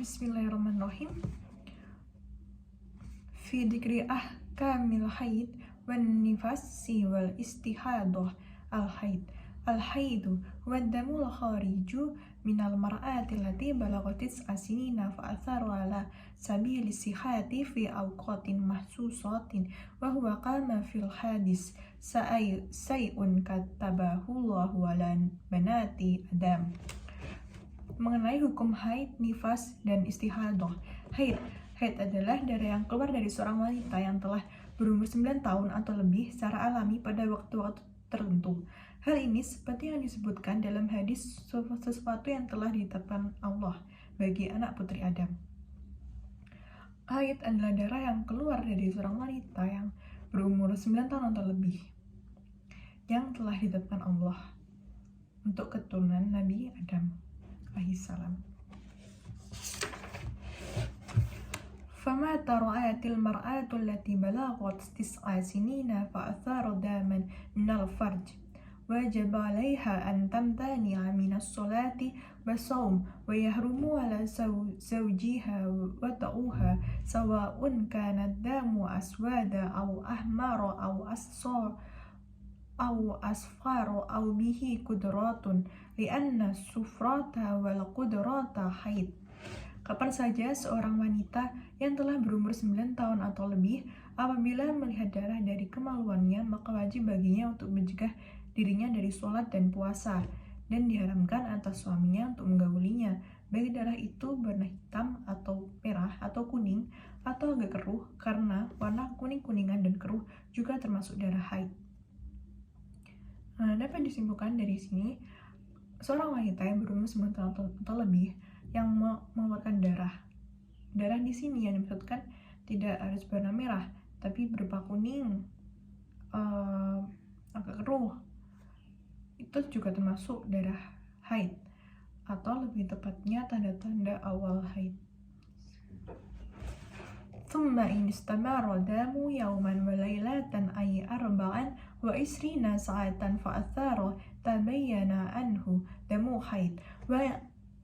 Bismillahirrahmanirrahim. Fi dzikri ahkamil haid wan nifasi wal istihadah al-haidu waddamul khariju minal mar'ati allati balagatis asinina fa atharu ala sabili sihati fi awqatin mahsusatin wa huwa qama fil hadis say'un katabahullahu ala banati Adam. Mengenai hukum haid, nifas, dan istihadah. Haid adalah darah yang keluar dari seorang wanita yang telah berumur 9 tahun atau lebih secara alami pada waktu-waktu tertentu. Hal ini seperti yang disebutkan dalam hadis sesuatu yang telah ditetapkan Allah bagi anak putri Adam. Haid adalah darah yang keluar dari seorang wanita yang berumur 9 tahun atau lebih yang telah ditetapkan Allah untuk keturunan Nabi Adam alaihissalam. فما رأت المرأة التي بلغت 9 سنين فأثار دما من الفرج وجب عليها أن تمتنع من الصلاة والصوم ويحرم على زوجها وطئها سواء كان الدم أسود أو أحمر أو أصفر أو به قدرات لأن الصفرة والقدرات حيض. Kapan saja seorang wanita yang telah berumur 9 tahun atau lebih apabila melihat darah dari kemaluannya, maka wajib baginya untuk mencegah dirinya dari sholat dan puasa, dan diharamkan atas suaminya untuk menggaulinya, baik darah itu berwarna hitam atau merah atau kuning atau agak keruh, karena warna kuning-kuningan dan keruh juga termasuk darah haid. Dapat disimpulkan dari sini, seorang wanita yang berumur 9 tahun atau lebih yang mengeluarkan darah di sini yang dimaksudkan tidak harus berwarna merah, tapi berupa kuning, agak keruh, itu juga termasuk darah haid, atau lebih tepatnya tanda-tanda awal haid. ثم إن استمر الدم يوما وليلة أي 24 ساعة فأثار تبين أنه دم حيض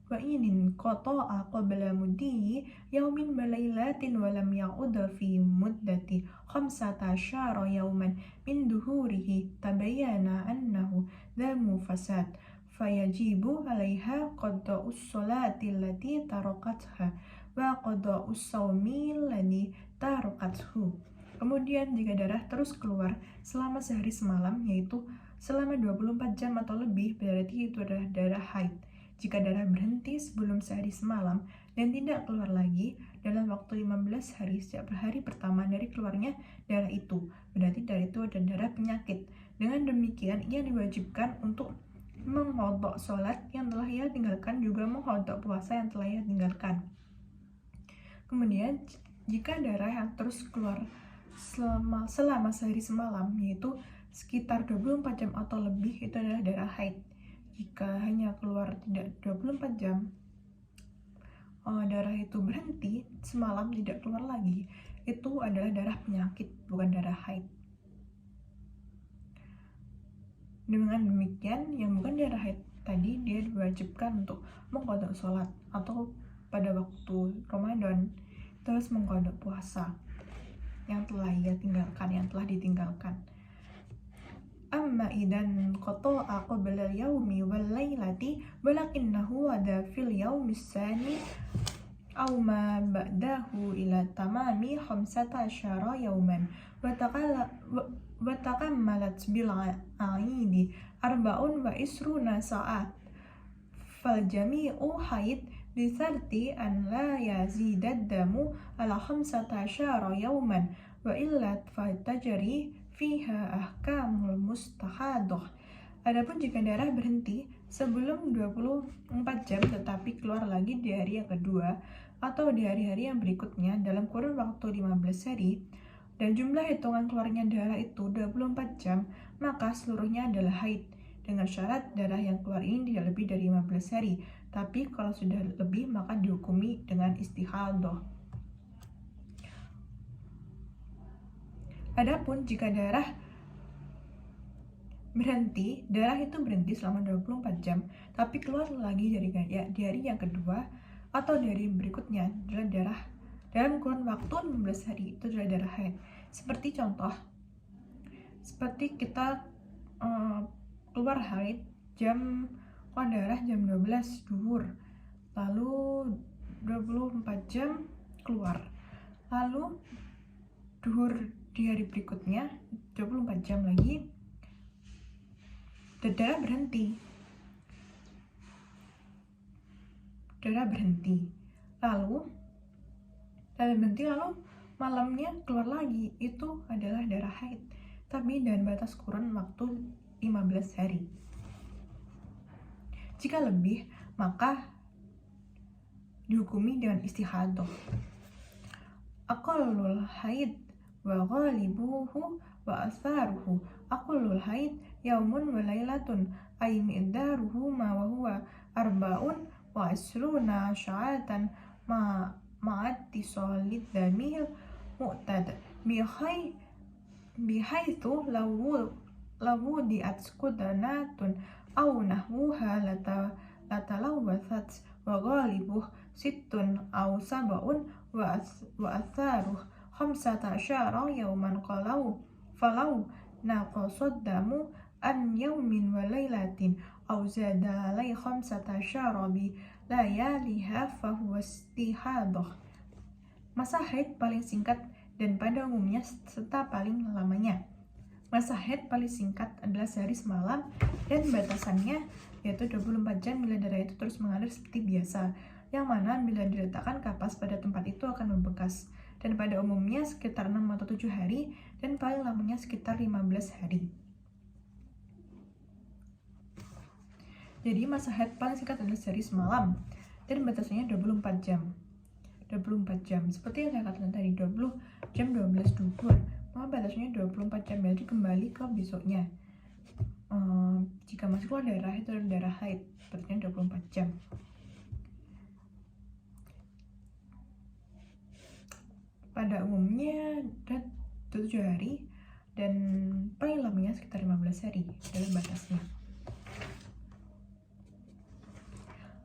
وإن انقطع قبل مضي يوم وليلة ولم يعد في مدة 15 يوما من ظهوره تبين أنه دم فساد فيجب عليها قضاء الصلاة التي تركتها وقضاء الصوم الذي تركته. Kemudian jika darah terus keluar selama sehari semalam, yaitu selama 24 jam atau lebih, berarti itu adalah darah haid. Jika darah berhenti sebelum sehari semalam dan tidak keluar lagi dalam waktu 15 hari sejak hari pertama dari keluarnya darah itu, berarti darah itu adalah darah penyakit. Dengan demikian, ia diwajibkan untuk mengqadha sholat yang telah ia tinggalkan, juga mengqadha puasa yang telah ia tinggalkan. Kemudian, jika darah yang terus keluar selama sehari semalam, yaitu sekitar 24 jam atau lebih, itu adalah darah haid. Jika hanya keluar tidak 24 jam, darah itu berhenti semalam tidak keluar lagi, itu adalah darah penyakit, bukan darah haid. Dengan demikian, yang bukan darah haid tadi, dia diwajibkan untuk mengqadha sholat, atau pada waktu Ramadan terus mengqadha puasa yang telah ia tinggalkan, yang telah ditinggalkan. Amma idan qata'a qabla al-yawmi wal laylati walakinnahu wada fil yawmi tsani aw ma ba'dahu ila tamami 15 yawman wa takammalat bil 'aidi 24 sa'at fal jami'u haid bisarti an la yazidad damu ala 15 yawman wa illat fatajri fiha ahkamul mustahadah. Adapun jika darah berhenti sebelum 24 jam tetapi keluar lagi di hari yang kedua atau di hari-hari yang berikutnya dalam kurun waktu 15 hari dan jumlah hitungan keluarnya darah itu 24 jam, maka seluruhnya adalah haid, dengan syarat darah yang keluar ini tidak lebih dari 15 hari. Tapi kalau sudah lebih, maka dihukumi dengan istihadah. Adapun jika darah berhenti, darah itu berhenti selama 24 jam, tapi keluar lagi di hari yang kedua atau dari berikutnya dalam kurun waktu 15 hari. Itu adalah darah haid. Seperti contoh, seperti kita keluar haid keluar darah jam 12 duhur, lalu 24 jam keluar, lalu duhur di hari berikutnya 24 jam lagi darah berhenti, lalu malamnya keluar lagi. Itu adalah darah haid, tapi dengan batas kurun waktu 15 hari. Jika lebih, maka dihukumi dengan istihadah. Aqallul haid wa ghalibuhu wa atharuhu. Aqallul haid yaumun wa lailatun ay miqdaruhu ma wa huwa arba'un wa asruna sya'atan ma'attisalid damil mu'tad bihaitsu lawu diat skudanatun aw nahwuha latalawathat wa ghalibuh sittun aw sab'un wa atharuh 15 yauman falau naqasad damu an yaumin wa lailatin aw zada alai 15 bi layaliha fahuwa istihadah. Masa haid paling singkat dan pada umumnya serta paling lamanya. Masa haid paling singkat adalah sehari semalam dan batasannya yaitu 24 jam bila darah itu terus mengalir seperti biasa, yang mana bila diletakkan kapas pada tempat itu akan membekas, dan pada umumnya sekitar 6 atau 7 hari dan paling lamanya sekitar 15 hari. Jadi masa haid paling singkat adalah sehari semalam dan batasannya 24 jam. Seperti yang saya katakan tadi, 20 jam 12 duhur, maka batasnya 24 jam, jadi kembali ke besoknya. Jika masih keluar darah, itu adalah darah haid, batasnya 24 jam. Pada umumnya 7 hari dan paling lamanya sekitar 15 hari dalam batasnya.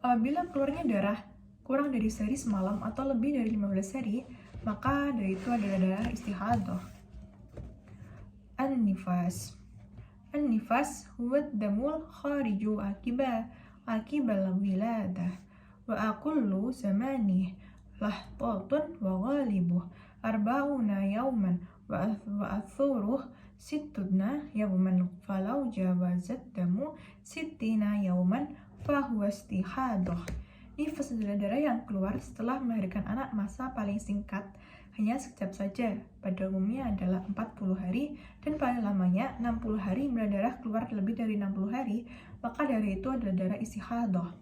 Apabila keluarnya darah kurang dari sehari semalam atau lebih dari 15 hari, maka dari itu adalah darah istihadah. An-nifas huwa damul khariju akibal wiladah wa aqullu zamanih lahtatun wa ghalibuh arba'una yauman wa athuruh sittuna yauman falau jawazat damu sittina yauman fahuwa istihadah. Nifas adalah darah yang keluar setelah melahirkan anak. Masa paling singkat hanya sekejap saja, pada umumnya adalah 40 hari dan paling lamanya 60 hari. Bila darah keluar lebih dari 60 hari, maka darah itu adalah darah istihadah.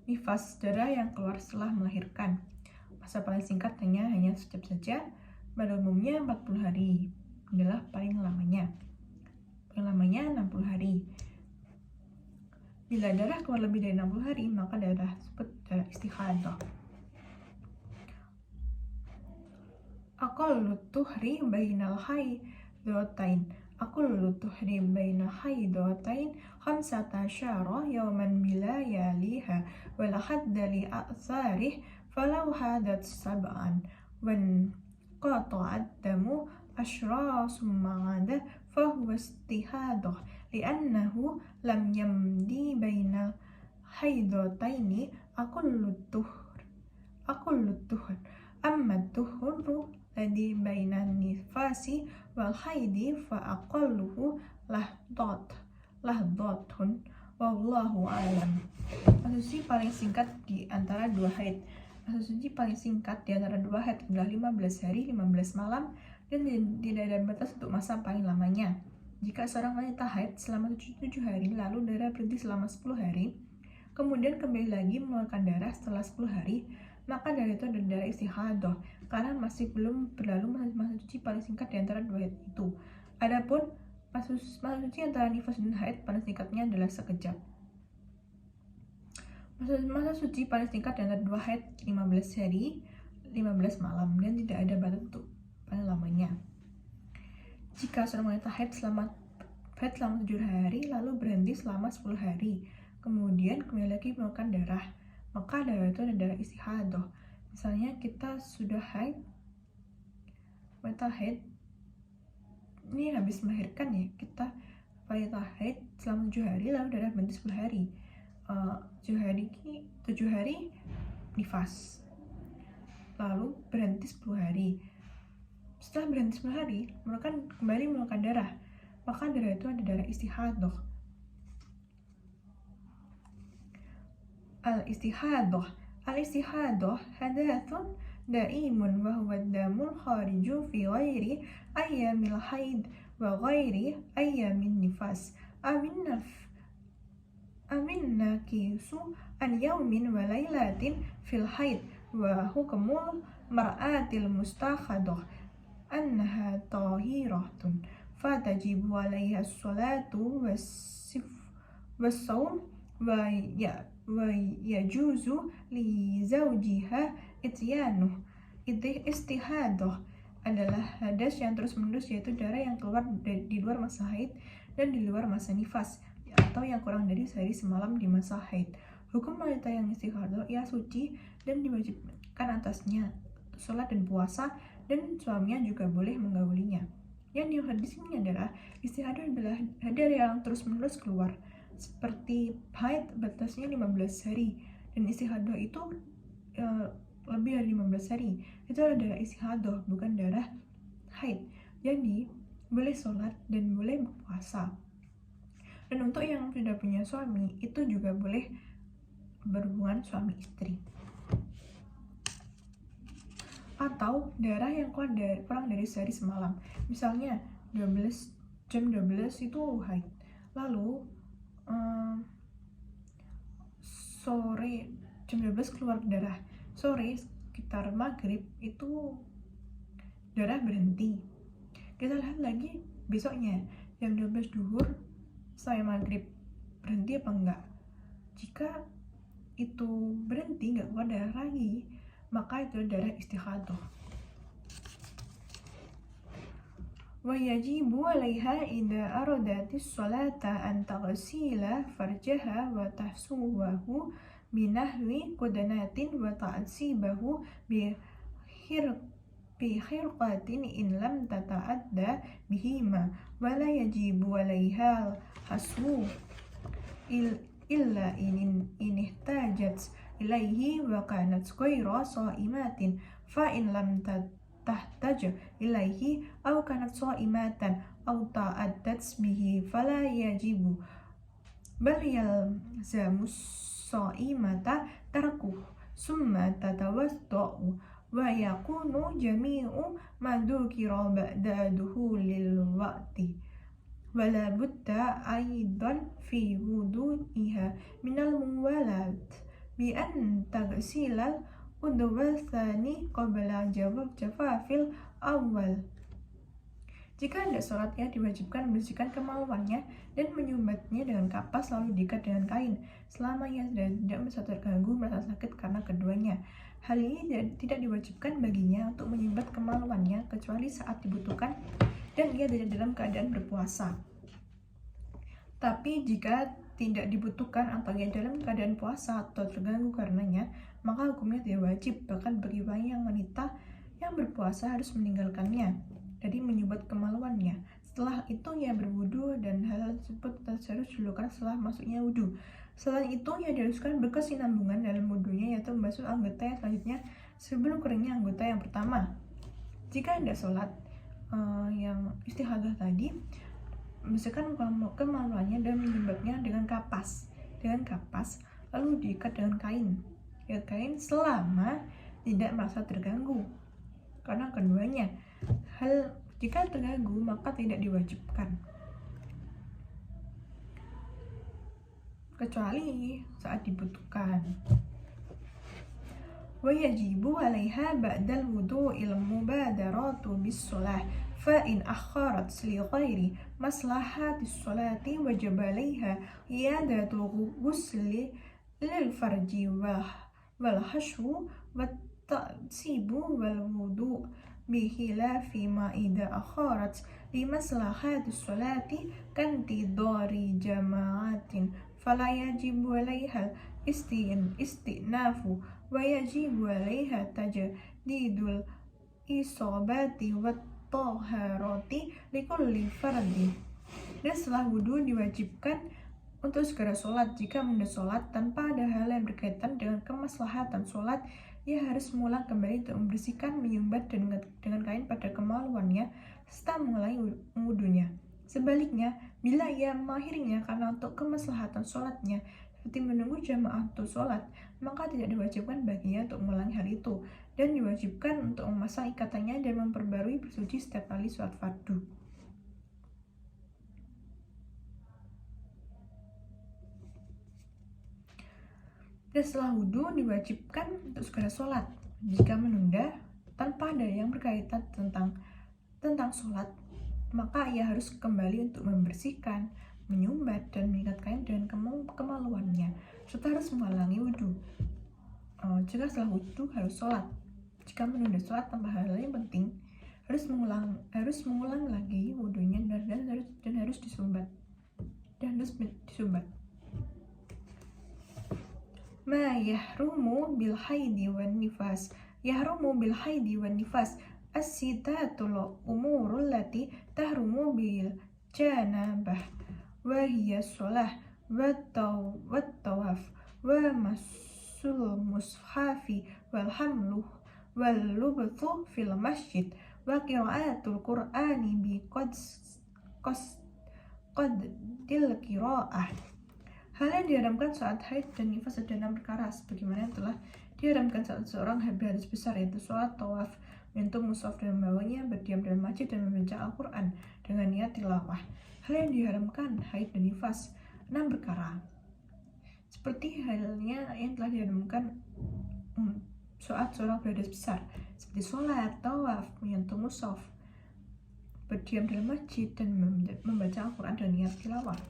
Nifas, darah yang keluar setelah melahirkan. Masa paling singkat hanya sekejap saja, pada umumnya 40 hari adalah paling lamanya 60 hari. Bila darah keluar lebih dari 60 hari, maka darah tersebut darah istihadah. Aqallu tuhri bainal haidatain. Aqallu tuhri bainal haidatain 15 yawman bila yaliha wala hadda li a'tharih falau hadat sab'an wan qata'ad damu ashra summa 'ada fahuwa istihadah li'annahu lam yamdi bainal haidataini aqullu tuhur amma tuhuru ladhi bainan nifasi wal haidi fa aqalluhu lahdatun wallahu alam. Masa suci paling singkat di antara dua haid. Masa suci paling singkat di antara dua haid adalah 15 hari 15 malam dan tidak ada batas untuk masa paling lamanya. Jika seorang wanita haid selama 7 hari, lalu darah berhenti selama 10 hari, kemudian kembali lagi mengeluarkan darah setelah 10 hari, maka darah itu adalah darah istihadah, karena masih belum berlalu masa suci paling singkat di antara dua haid itu. Adapun masa suci antara nifas dan haid paling singkatnya adalah sekejap. Masa suci paling singkat di antara dua haid 15 hari, 15 malam, dan tidak ada batas untuk paling lamanya. Jika seorang wanita haid selama 7 hari, lalu berhenti selama 10 hari, kemudian kembali lagi mengeluarkan darah, maka darah itu adalah darah istihadah, Misalnya kita sudah haid, wanita haid ini habis melahirkan ya, kita wanita haid selama 7 hari lalu darah berhenti 10 hari. 7 hari nifas, lalu berhenti 10 hari. Setelah berhenti 10 hari kembali mengeluarkan darah, maka darah itu ada darah istihadah. Al-istihadah hadathun daimun wa huwa ad-damul khariju fi ghairi ayyamil haid wa ghairi ayyamin nifas. Amin nakisu an yaumin wa laylatin fil haid wa hukmul mar'atil mustakhadah annaha tahiratun fatajibu alaiha as-salatu was-sawm wa yajuzu li zawjiha ityanuh. Istihadah adalah hadas yang terus-menerus, yaitu darah yang keluar di luar masa haid dan di luar masa nifas, atau yang kurang dari sehari semalam di masa haid. Hukum wanita yang istihadah, ia suci dan diwajibkan atasnya sholat dan puasa, dan suaminya juga boleh menggaulinya. Yang dilihat di sini adalah istihadah adalah hadas yang terus-menerus keluar. Seperti haid batasnya 15 hari, dan istihadah itu lebih dari 15 hari. Itu adalah darah istihadah, bukan darah haid. Jadi boleh sholat dan boleh berpuasa. Dan untuk yang sudah punya suami, itu juga boleh berhubungan suami istri. Atau darah yang kurang dari sehari semalam. Misalnya jam 12 itu haid, lalu sore jam 12 keluar darah, sore sekitar maghrib itu darah berhenti. Kita lihat lagi besoknya jam 12 duhur sampai maghrib berhenti apa enggak. Jika itu berhenti, enggak keluar darah lagi, maka itu darah istihadah. ويجب عليها إذا أرادت الصلاة أن تغسل فرجها وتحسوه بنحو قدنات وتعصيبه بخرقة إن لم تتعدى بهما، ولا يجب عليها الحسو إلا إن احتاجت إليه وكانت غير صائمة، فإن لم تحتاج إليه أو كانت صائمة أو تعدت به فلا يجب، بل يلزم الصائمة تركه ثم تتوضأ ويكون جميع ما ذكر بعد دخول الوقت. ولا بد أيضا في وضوئها من الموالاة بأن تغسل udwa tsani qabla jafafil awal. Jika hendak sholat, ia diwajibkan membersihkan kemaluannya dan menyumbatnya dengan kapas lalu diikat dengan kain selama ia tidak merasa terganggu merasa sakit karena keduanya. Hal ini tidak diwajibkan baginya untuk menyumbat kemaluannya kecuali saat dibutuhkan dan ia tidak dalam keadaan berpuasa. Tapi jika tidak dibutuhkan atau ia dalam keadaan puasa atau terganggu karenanya, maka hukumnya tidak wajib. Bahkan bagi wanita yang berpuasa harus meninggalkannya, jadi menyumbat kemaluannya. Setelah itu ia berwudu, dan hal tersebut harus dilakukan setelah masuknya wudu. Selain itu ia diharuskan berkesinambungan dalam wudunya, yaitu membasuh anggota yang selanjutnya sebelum keringnya anggota yang pertama. Jika hendak sholat yang istihadah tadi, membersihkan kemaluannya dan menyumbatnya dengan kapas lalu diikat dengan kain selama tidak merasa terganggu karena keduanya. Jika terganggu maka tidak diwajibkan, kecuali saat dibutuhkan. ويجب عليها بعد الوضوء المبادرة بالصلاة، فإن أخرت لغير مصلحة الصلاة وجب عليها إعادة الغسل للفرج والحشو والتعصيب والوضوء، بخلاف ما إذا أخرت لمصلحة الصلاة كانتظار جماعة فلا يجب عليها istinafu wa yajibu alaiha tajdidul isobati wa taharati likulli fardin. Dan setelah wudhu diwajibkan untuk segera sholat. Jika menunda sholat tanpa ada hal yang berkaitan dengan kemaslahatan sholat, ia harus mengulang kembali untuk membersihkan, menyumbat dengan kain pada kemaluannya serta mulai wudhunya. Sebaliknya, bila ia mengakhirinya karena untuk kemaslahatan sholatnya, seperti menunggu jamaah untuk sholat, maka tidak diwajibkan baginya untuk mengulangi hal itu, dan diwajibkan untuk memasang ikatannya dan memperbarui bersuci setiap kali sholat fardu. Dan setelah wudhu diwajibkan untuk segera sholat. Jika menunda tanpa ada yang berkaitan tentang sholat, maka ia harus kembali untuk membersihkan, menyumbat, dan mengikat kain dengan kemaluannya, serta harus mengulangi wudhu. Jika setelah wudhu harus sholat. Jika menunda sholat tanpa hal yang penting, harus mengulang lagi wudhunya dan harus disumbat. Ma yahrumu bil haidi wan nifas. Yahrumu bil haidi wan nifas as-sitatul umurul lati tahrumu bil janabah wa hiya shalah wa tawaf wa masul mushafi wal hamlu wal lubthu fil masjid wa qiraatul qur'ani bi qadil qiraah. Hal yang diharamkan saat haid dan nifas ada 6 perkara, sebagaimana yang telah diharamkan saat seorang berhadas besar, yaitu sholat, tawaf, menyentuh mushaf dan membawanya, berdiam dalam masjid, dan membaca Al-Quran dengan niat tilawah. Hal yang diharamkan haid dan nifas 6 perkara, seperti halnya yang telah diharamkan saat seorang berhadas besar, seperti sholat, tawaf, menyentuh mushaf, berdiam dalam masjid, dan membaca Al-Quran dengan niat tilawah.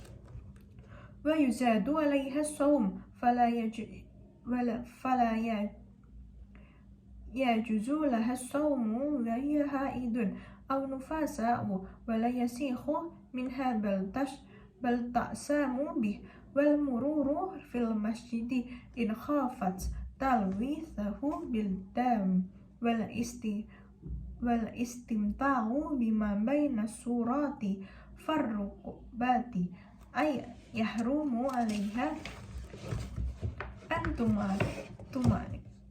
Wa yuzadu alaiha saum fala yajuzu laha saumu wa hiya haidun aw nufasa'u wa la yasihu minha bal ta'samu bih wal mururu fil masjidi in khafat talwithahu bil dam wal istimta'u bima baina surati farruqbati ay yahrumu alaiha antuma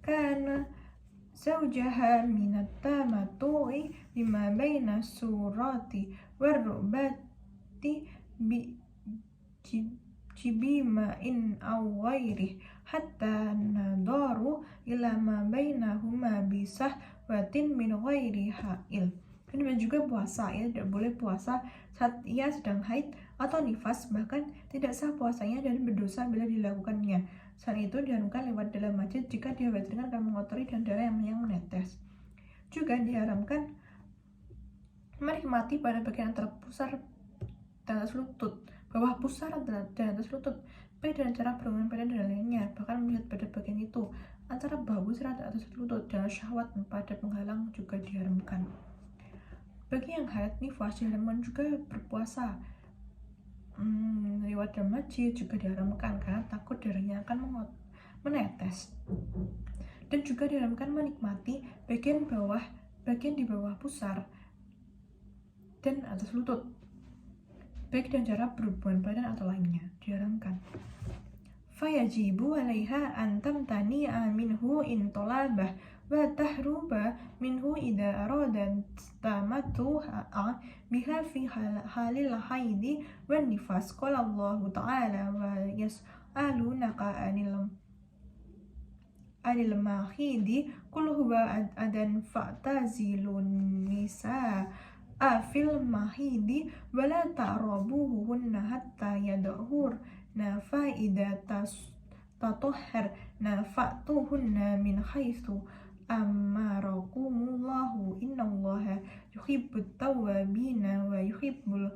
kana zawjaha minat tamatu'i bima baina surati warrubati jibima in awairih hatta nadaru ila ma bainahuma bisah watin min ghairi ha'il. Dan juga puasa, ia tidak boleh puasa saat ia sedang haid atau nifas, bahkan tidak sah puasanya dan berdosa bila dilakukannya. Saat itu diharamkan lewat dalam masjid jika dikhawatirkan akan mengotori dan darah yang menetes. Juga diharamkan menikmati pada bagian antara pusar dan atas lutut, bawah pusar dan atas lutut, baik dengan cara berhubungan badan dan lainnya, bahkan melihat pada bagian itu antara bawah pusar dan atas lutut, dan syahwat pada penghalang juga diharamkan. Bagi yang haid nifas diharamkan juga berpuasa. Lewat dalam masjid juga diharamkan karena takut darahnya akan menetes. Dan juga diharamkan menikmati bagian di bawah pusar dan atas lutut, baik dengan cara berhubungan badan atau lainnya, diharamkan. Fayajibu alaiha an tamtani'a minhu in talabah wa tahruba minhu idza arada tamattu'a biha fi halil haidi wan nifas. Qala Allah ta'ala wa yas'alunaka anil mahidi qul huwa adan fa'tazilun nisaa fil mahidi wa la ta'rabuhunna hatta yadhurna fa idza tatahharna fa'tuhunna min haitsu amarakumullahu innallaha yuhibbut tawwabina wa yuhibbul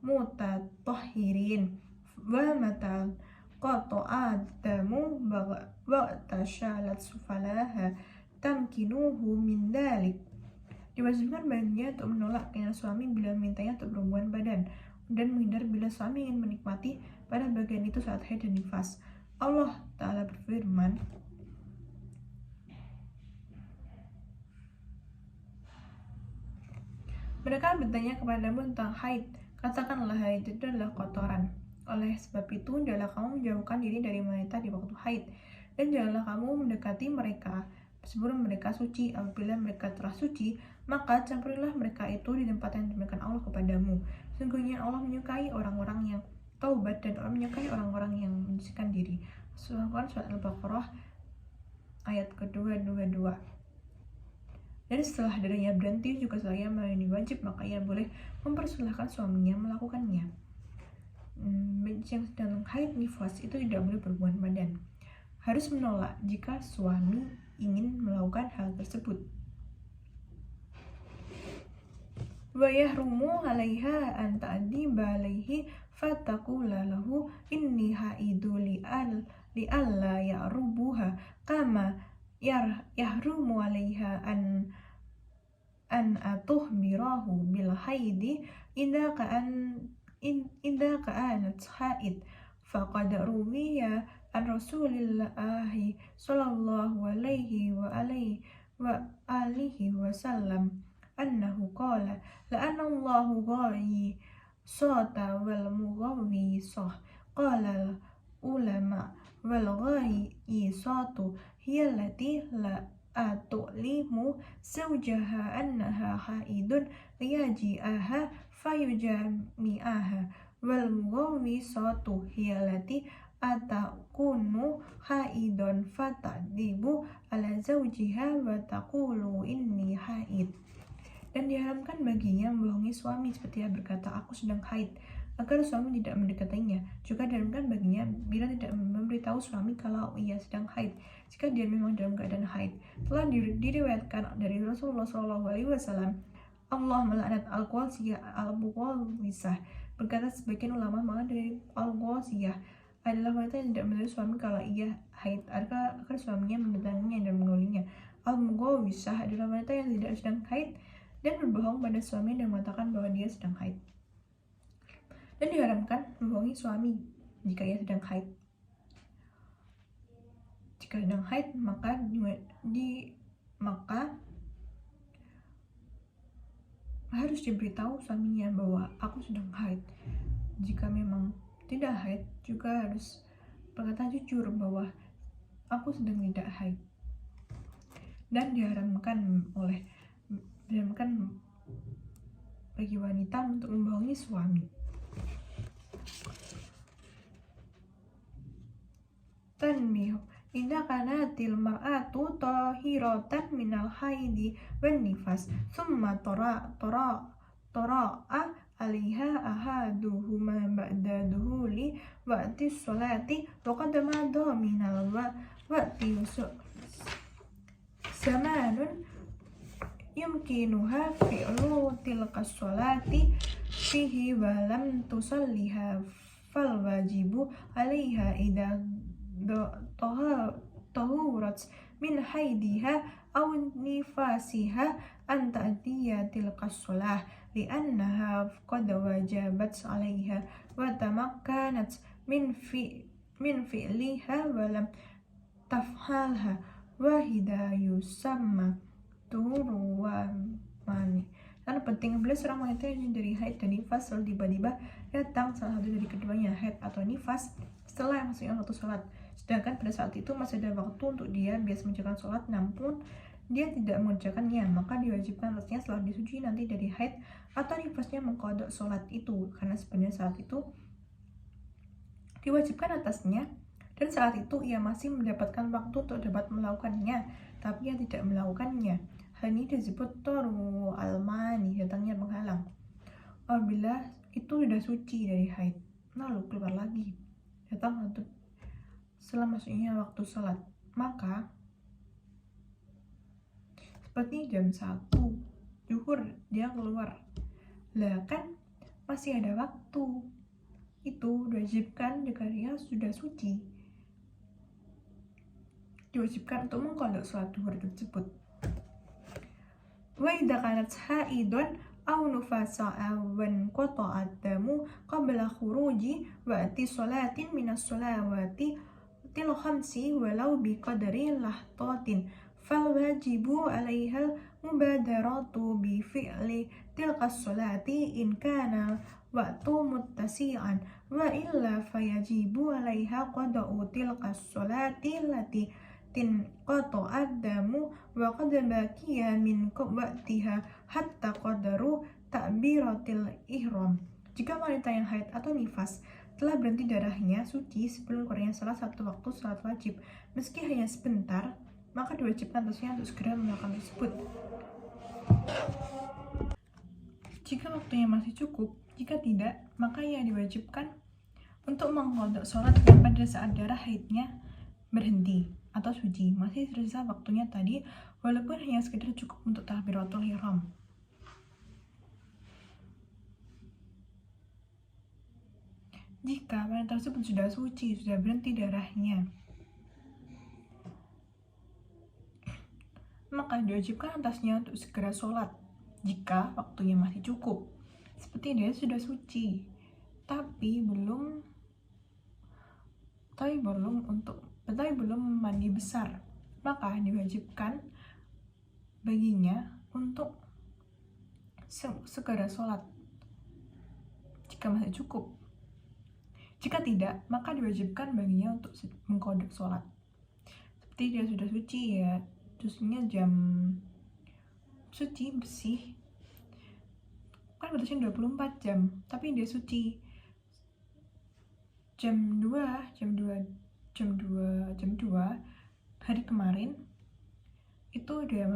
mutatahhirin wa matal qata'adamu wa tashalat sufalaha tamkinuhu min dalik. Diwajibkan baginya untuk menolak keinginan suami bila memintanya untuk berhubungan badan, dan menghindar bila suami ingin menikmati pada bagian itu saat haid dan nifas. Allah Ta'ala berfirman, mereka bertanya kepadamu tentang haid. Katakanlah, haid itu adalah kotoran. Oleh sebab itu, janganlah kamu menjauhkan diri dari wanita di waktu haid. Dan janganlah kamu mendekati mereka sebelum mereka suci. Apabila mereka telah suci, maka campurilah mereka itu di tempat yang diberikan Allah kepadamu. Sungguhnya Allah menyukai orang-orang yang taubat dan Allah menyukai orang-orang yang menyucikan diri. Surat Al-Baqarah ayat ke-222. Dan setelah dirinya berhenti juga saya melayani wajib, maka ia boleh mempersilahkan suaminya melakukannya. Yang sedang haid nifas itu tidak boleh berhubungan badan. Harus menolak jika suami ingin melakukan hal tersebut. Wa yahrumu 'alaiha an ta'diba 'alaihi fataqula lahu inni haidu li'alla ya'rubuha kama yahrumu 'alaiha an atuhbirahu bil haidi idza ka'anat haid faqad ruwiya an Rasulillahi sallallahu alaihi wa alihi wasallam annahu qala la'anallahu ghayyisata wal mughawwisah. Qala ulama wal ghayyisatu hiya allati la atu'limu zawjaha annaha haidun liyaji'aha fayujami'aha wal mughawwisatu hiya allati atakunu haidun fatadibu ala zawjiha wa taqulu inni haid. Dan diharamkan baginya membohongi suami seperti dia berkata, aku sedang haid, agar suami tidak mendekatinya. Juga diharamkan baginya bila tidak memberitahu suami kalau ia sedang haid, jika dia memang dalam keadaan haid. Telah diriwayatkan dari Rasulullah SAW, Allah melaknat al-Ghawwisah. Berkata sebagian ulama, malah dari al-Ghawwisah adalah wanita yang tidak menerima suami kalau ia haid, agar suaminya mendatanginya dan menggaulinya. Al-Ghawwisah adalah wanita yang tidak sedang haid dan berbohong pada suami dan mengatakan bahwa dia sedang haid. Dan diharamkan membohongi suami jika ia sedang haid. Jika sedang haid, maka harus diberitahu suaminya bahwa aku sedang haid. Jika memang tidak haid, juga harus berkata jujur bahwa aku sedang tidak haid. Dan diharamkan bagi wanita untuk membohongi suami. Tanbih, idza kanatil mar'atu tahiratan minal haidi wan nifas thumma tara'a 'alaiha ahaduhuma ba'da duhuli waqti sholati wa qad madha minal waqti zamanun yumkinuha fi'lu tilka sholati fihi wa lam tusalliha fal wajibu 'alaiha idza tahurat min haidiha aw nifasiha an ta'diya tilka sholah li'annaha qad wajabat 'alaiha wa tamakkanat min fi'liha wa lam taf'alha wa hidayah yusamma turuwamani. Karena penting bila seorang wanita yang dari haid dan nifas lalu tiba-tiba datang salah satu dari keduanya, haid atau nifas, setelah masuknya waktu sholat, sedangkan pada saat itu masih ada waktu untuk dia biasa mengerjakan sholat, namun dia tidak mengerjakannya, maka diwajibkan atasnya setelah disuci nanti dari haid atau nifasnya mengqadha sholat itu, karena sebenarnya saat itu diwajibkan atasnya dan saat itu ia masih mendapatkan waktu untuk dapat melakukannya, tapi ia tidak melakukannya. Hal ini disebut toru almani, datangnya penghalang. Apabila itu sudah suci dari haid, lalu keluar lagi, datang untuk setelah masuknya waktu sholat, maka seperti jam 1 zuhur dia keluar, lah kan masih ada waktu, itu diwajibkan jika dia sudah suci, diwajibkan untuk mengqadha sholat zuhur tersebut. Wa idza kanat haidun aw nufasa'a wan qata'at damu qabla khuruji waqti sholatin minas sholawati الخمس ولو بقدر لحظات فالواجب عليها المبادرة بفعل تلك الصلاة إن كان وقت متسعا وإلا فيجب عليها قضاء تلك الصلاة التي انقطع الدم وقد بقي من وقتها حتى قدر takbiratil ihram. Jika wanita yang haid atau nifas telah berhenti darahnya suci sebelum keluarnya salah satu waktu salat wajib, meski hanya sebentar, maka diwajibkan atasnya untuk segera melakukan tersebut. Jika waktunya masih cukup, jika tidak, maka ia diwajibkan untuk mengqadha sholat yang pada saat darah haidnya berhenti atau suci, masih tersisa waktunya tadi, walaupun hanya sekedar cukup untuk takbiratul ihram. Jika wanita tersebut sudah suci, sudah berhenti darahnya, maka diwajibkan atasnya untuk segera sholat jika waktunya masih cukup. Seperti dia sudah suci, tapi belum mandi besar, maka diwajibkan baginya untuk segera sholat jika masih cukup. Jika tidak, maka diwajibkan baginya untuk mengqadha sholat. Seperti dia sudah suci ya, sucinya jam suci bersih kan batasnya 24 jam, tapi dia suci jam 2 hari kemarin itu dia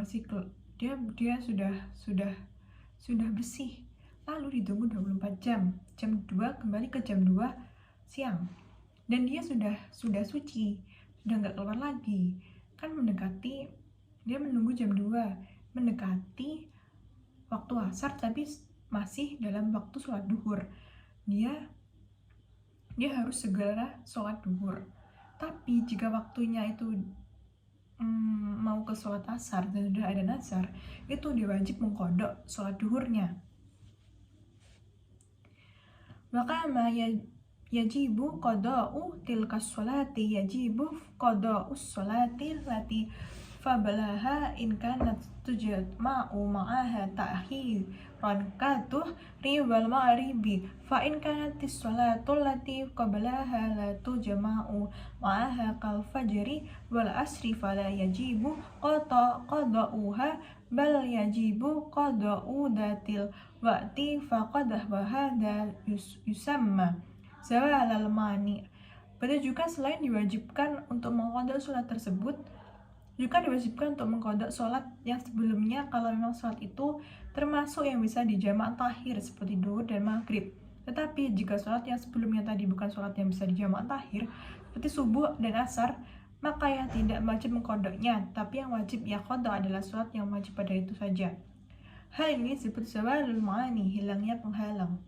sudah bersih, lalu ditunggu 24 jam 2 kembali ke jam 2 siang, dan dia sudah suci, sudah nggak keluar lagi, kan dia menunggu jam 2 mendekati waktu asar, tapi masih dalam waktu sholat duhur. Dia harus segera sholat duhur. Tapi jika waktunya itu mau ke sholat asar dan sudah ada asar, itu dia wajib mengqadha sholat duhurnya. Maka yajibu qada'u tilka sholati yajibu qada'u sholati lati fabalaha in kanat tujad ma'u ma'aha ta'khiran katuh riwal ma'ribi fa in kanat sholatu lati qablaha la tujma'u ma'aha kal fajri wal asri fala yajibu qada'uha bal yajibu qada'u datil waqti faqadah wa hadha yusamma zawalal mani. Begitu juga selain diwajibkan untuk mengqadha sholat tersebut, juga diwajibkan untuk mengqadha sholat yang sebelumnya kalau memang sholat itu termasuk yang bisa dijamak takhir seperti duhur dan maghrib. Tetapi jika sholat yang sebelumnya tadi bukan sholat yang bisa dijamak takhir seperti subuh dan asar, maka yang tidak wajib mengqadhanya, tapi yang wajib ya qadha adalah sholat yang wajib pada itu saja. Hal ini disebut zawalul ma'ani, hilangnya penghalang.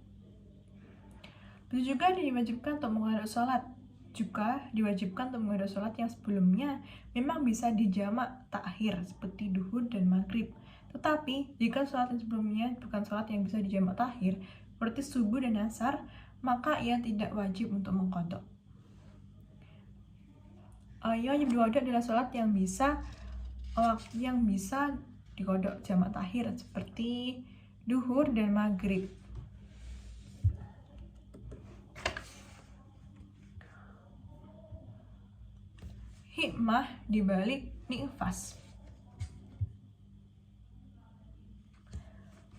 Begitu juga diwajibkan untuk mengqadha sholat. Juga diwajibkan untuk mengqadha sholat yang sebelumnya memang bisa dijamak takhir seperti duhur dan maghrib. Tetapi jika sholat yang sebelumnya bukan sholat yang bisa dijamak takhir seperti subuh dan asar, maka ia tidak wajib untuk mengqadha. Yang wajib diqadha adalah sholat yang bisa diqadha jamak takhir seperti duhur dan maghrib. Hikmah dibalik nifas.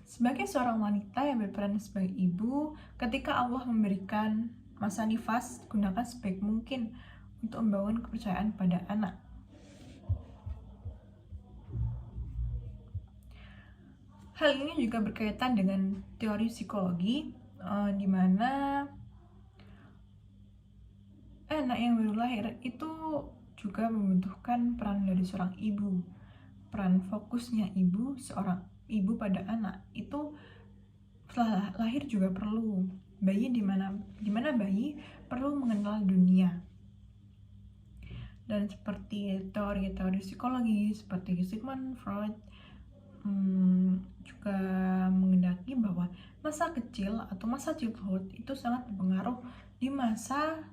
Sebagai seorang wanita yang berperan sebagai ibu, ketika Allah memberikan masa nifas, gunakan sebaik mungkin untuk membangun kepercayaan pada anak. Hal ini juga berkaitan dengan teori psikologi, di mana anak yang baru lahir itu juga membutuhkan peran dari seorang ibu. Peran fokusnya seorang ibu pada anak itu setelah lahir juga perlu. Bayi di mana bayi perlu mengenal dunia. Dan seperti teori-teori psikologi seperti Sigmund Freud juga mengendaki bahwa masa kecil atau masa childhood itu sangat berpengaruh di masa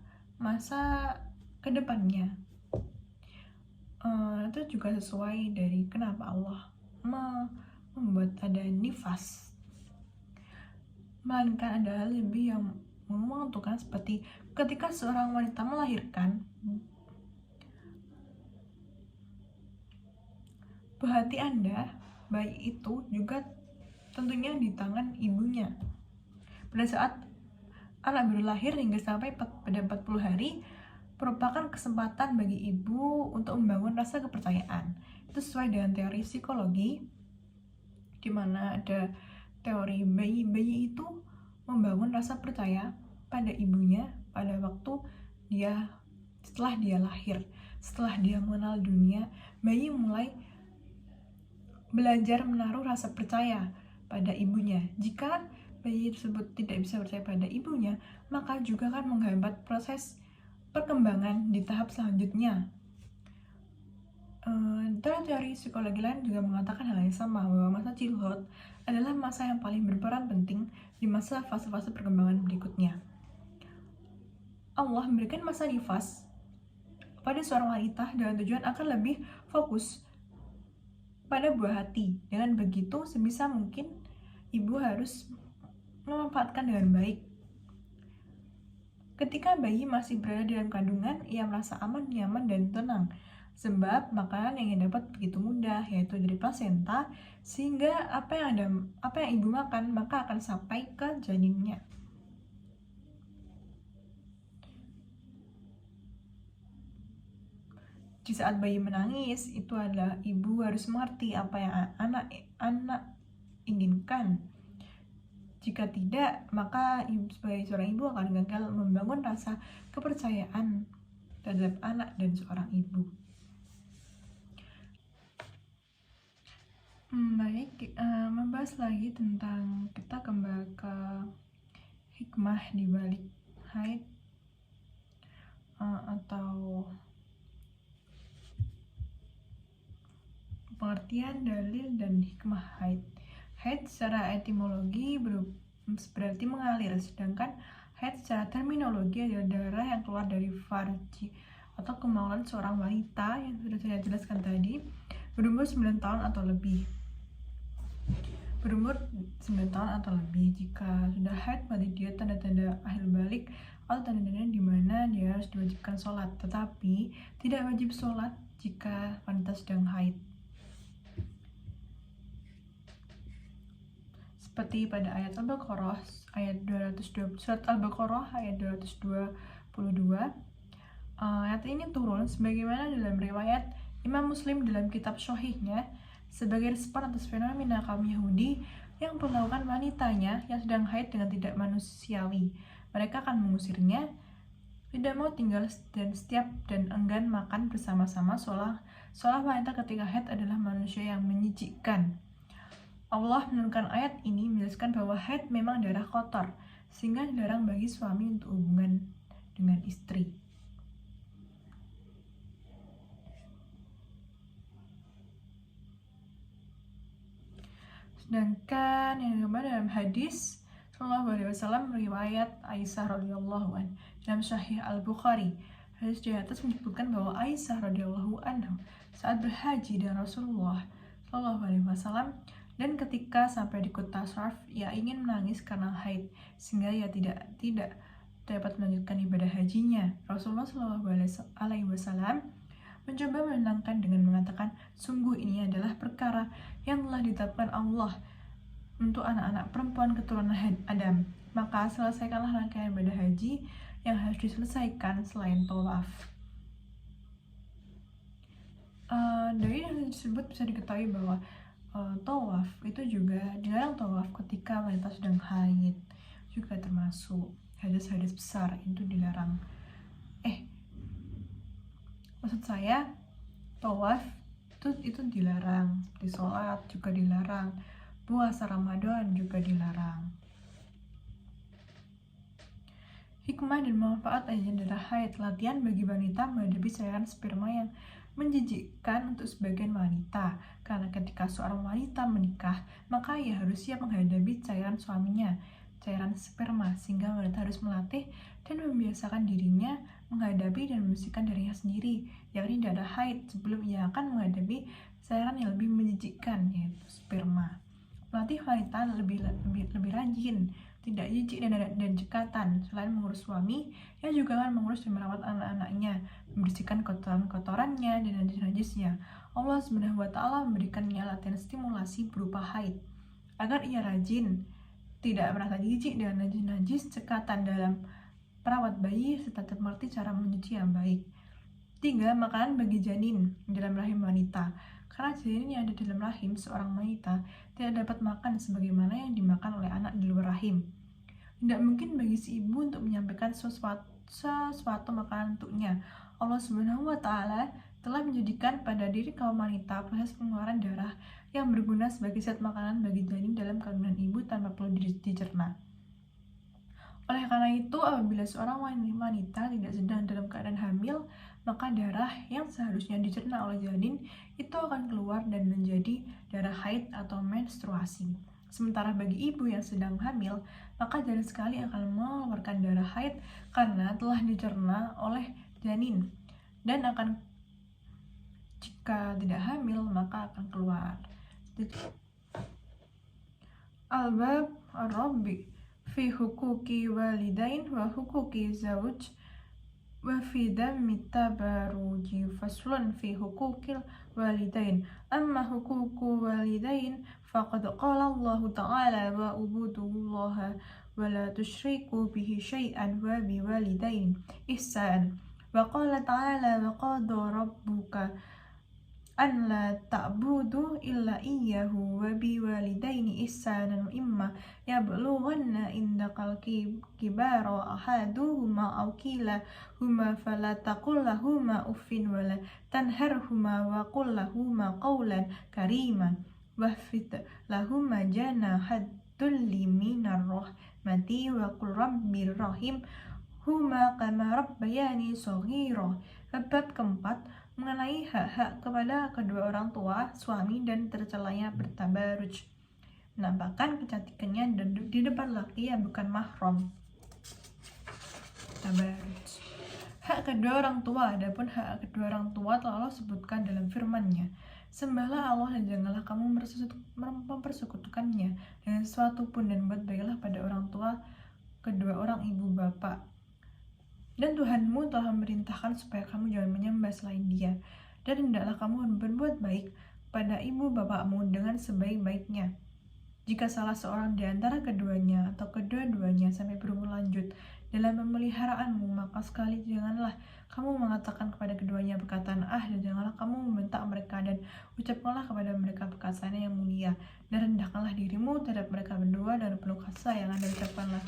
ke depannya. Itu juga sesuai dari kenapa Allah membuat ada nifas, melainkan ada hal lebih yang menguntungkan, seperti ketika seorang wanita melahirkan, buah hati Anda, bayi itu juga tentunya di tangan ibunya. Pada saat anak baru lahir hingga sampai pada 40 hari merupakan kesempatan bagi ibu untuk membangun rasa kepercayaan. Itu sesuai dengan teori psikologi, di mana ada teori bayi itu membangun rasa percaya pada ibunya pada waktu setelah dia lahir. Setelah dia mengenal dunia, bayi mulai belajar menaruh rasa percaya pada ibunya. Jika bayi tersebut tidak bisa percaya pada ibunya, maka juga akan menghambat proses perkembangan di tahap selanjutnya. Teori psikologi lain juga mengatakan hal yang sama, bahwa masa childhood adalah masa yang paling berperan penting di masa fase-fase perkembangan berikutnya. Allah memberikan masa nifas pada seorang wanita dengan tujuan akan lebih fokus pada buah hati. Dengan begitu, sebisa mungkin ibu harus memanfaatkan dengan baik. Ketika bayi masih berada dalam kandungan, ia merasa aman, nyaman, dan tenang. Sebab makanan yang dapat begitu mudah, yaitu dari plasenta, sehingga apa yang ibu makan maka akan sampai ke janinnya. Di saat bayi menangis, itu adalah ibu harus mengerti apa yang anak inginkan. Jika tidak, maka sebagai seorang ibu akan gagal membangun rasa kepercayaan terhadap anak dan seorang ibu. Baik, membahas lagi tentang, kita kembali ke hikmah di balik haid, atau pengertian dalil dan hikmah haid. Haid secara etimologi berarti mengalir, sedangkan haid secara terminologi adalah darah yang keluar dari farji atau kemaluan seorang wanita yang sudah saya jelaskan tadi, berumur 9 tahun atau lebih. Jika sudah haid, berarti dia tanda-tanda akhir balik atau tanda-tanda di mana dia harus diwajibkan sholat, tetapi tidak wajib sholat jika wanita sedang haid. Seperti pada ayat Al-Baqarah ayat 222, surat Al-Baqarah ayat 222. Ayat ini turun sebagaimana dalam riwayat Imam Muslim dalam kitab Sahihnya sebagai respon atas fenomena kaum Yahudi yang memperlakukan wanitanya yang sedang haid dengan tidak manusiawi. Mereka akan mengusirnya, tidak mau tinggal dan enggan makan bersama-sama, seolah wanita ketika haid adalah manusia yang menyijikkan. Allah menurunkan ayat ini menjelaskan bahwa haid memang darah kotor, sehingga dilarang bagi suami untuk hubungan dengan istri. Sedangkan yang kedua dalam hadis Sallallahu Alaihi Wasallam riwayat Aisyah radhiyallahu an dalam Sahih Al-Bukhari. Hadis di atas menyebutkan bahwa Aisyah radhiyallahu anha saat berhaji dengan Rasulullah Sallallahu Alaihi Wasallam, dan ketika sampai di kota Sarf, ia ingin menangis karena haid, sehingga ia tidak dapat melanjutkan ibadah hajinya. Rasulullah Sallallahu Alaihi Wasallam mencoba menenangkan dengan mengatakan, sungguh ini adalah perkara yang telah ditetapkan Allah untuk anak-anak perempuan keturunan Adam. Maka selesaikanlah rangkaian ibadah haji yang harus diselesaikan selain tawaf. Dari yang tersebut bisa diketahui bahwa tawaf itu juga dilarang, tawaf ketika wanita sedang haid juga termasuk hadas-hadas besar, itu dilarang. Maksud saya, tawaf itu dilarang, di sholat juga dilarang, puasa Ramadan juga dilarang. Hikmah dan manfaat adanya darah haid, latihan bagi wanita menghadapi cairan sperma yang menjijikkan untuk sebagian wanita, karena ketika seorang wanita menikah, maka ia harus siap menghadapi cairan suaminya. cairan sperma, sehingga wanita harus melatih dan membiasakan dirinya menghadapi dan membersihkan dirinya sendiri, yakni darah haid, sebelum ia akan menghadapi cairan yang lebih menjijikkan, yaitu sperma. Melatih wanita lebih rajin, tidak jijik dan cekatan. Selain mengurus suami, ia juga akan mengurus dan merawat anak-anaknya, membersihkan kotoran-kotorannya dan najis-najisnya. Allah SWT memberikannya latihan stimulasi berupa haid, agar ia rajin, tidak merasa jijik dengan najis-najis, cekatan dalam perawat bayi, serta mengerti cara mencuci yang baik. 3. Makanan bagi janin dalam rahim wanita. Karena janin yang ada dalam rahim seorang wanita tidak dapat makan sebagaimana yang dimakan oleh anak di luar rahim. Tidak mungkin bagi si ibu untuk menyampaikan sesuatu makanan untuknya. Allah SWT telah menjadikan pada diri kaum wanita proses pengeluaran darah yang berguna sebagai zat makanan bagi janin dalam kandungan ibu tanpa perlu dicerna. Oleh karena itu, apabila seorang wanita tidak sedang dalam keadaan hamil, maka darah yang seharusnya dicerna oleh janin itu akan keluar dan menjadi darah haid atau menstruasi. Sementara bagi ibu yang sedang hamil, maka jarang sekali akan mengeluarkan darah haid karena telah dicerna oleh janin, dan akan, jika tidak hamil, maka akan keluar. Al-Bab Ar-Rabbi fi hukuki walidain wa hukuki zawj wa fi dammi tabaruji faslun fi hukukil walidain. Amma hukuku walidain faqad qala Allah ta'ala wa ubudullaha wa la tushriku bihi syai'an wa biwalidain ihsan. Wa qala ta'ala wa qada rabbuka an la ta'budu illa iyyahu wa biwalidaini ihsanan imma yablughanna indakal kibara ahaduhuma aw kilahuma fala taqul lahuma uffin wa la tanharhuma wa qul lahuma qawlan kariman wahfid lahuma janaha dhulli minar rahmati wa qul rabbir rahim huma kama rabbayani shaghira. Bab keempat mengenai hak-hak kepada kedua orang tua, suami, dan tercelanya bertabaruj, menampakkan kecantikannya di depan laki yang bukan mahram. Tabaruj. Hak kedua orang tua. Adapun hak kedua orang tua telah Allah sebutkan dalam firman-Nya, sembahlah Allah dan janganlah kamu mempersekutukannya dengan sesuatu pun, dan buat baiklah pada orang tua kedua orang ibu bapak. Dan Tuhanmu telah memerintahkan supaya kamu jangan menyembah selain Dia, dan hendaklah kamu berbuat baik pada ibu bapakmu dengan sebaik-baiknya. Jika salah seorang di antara keduanya atau kedua-duanya sampai berumur lanjut dalam pemeliharaanmu, maka sekali janganlah kamu mengatakan kepada keduanya perkataan dan janganlah kamu membentak mereka, dan ucapkanlah kepada mereka perkataan yang mulia, dan rendahkanlah dirimu terhadap mereka berdua dan penuh kasih sayang, dan ucapkanlah,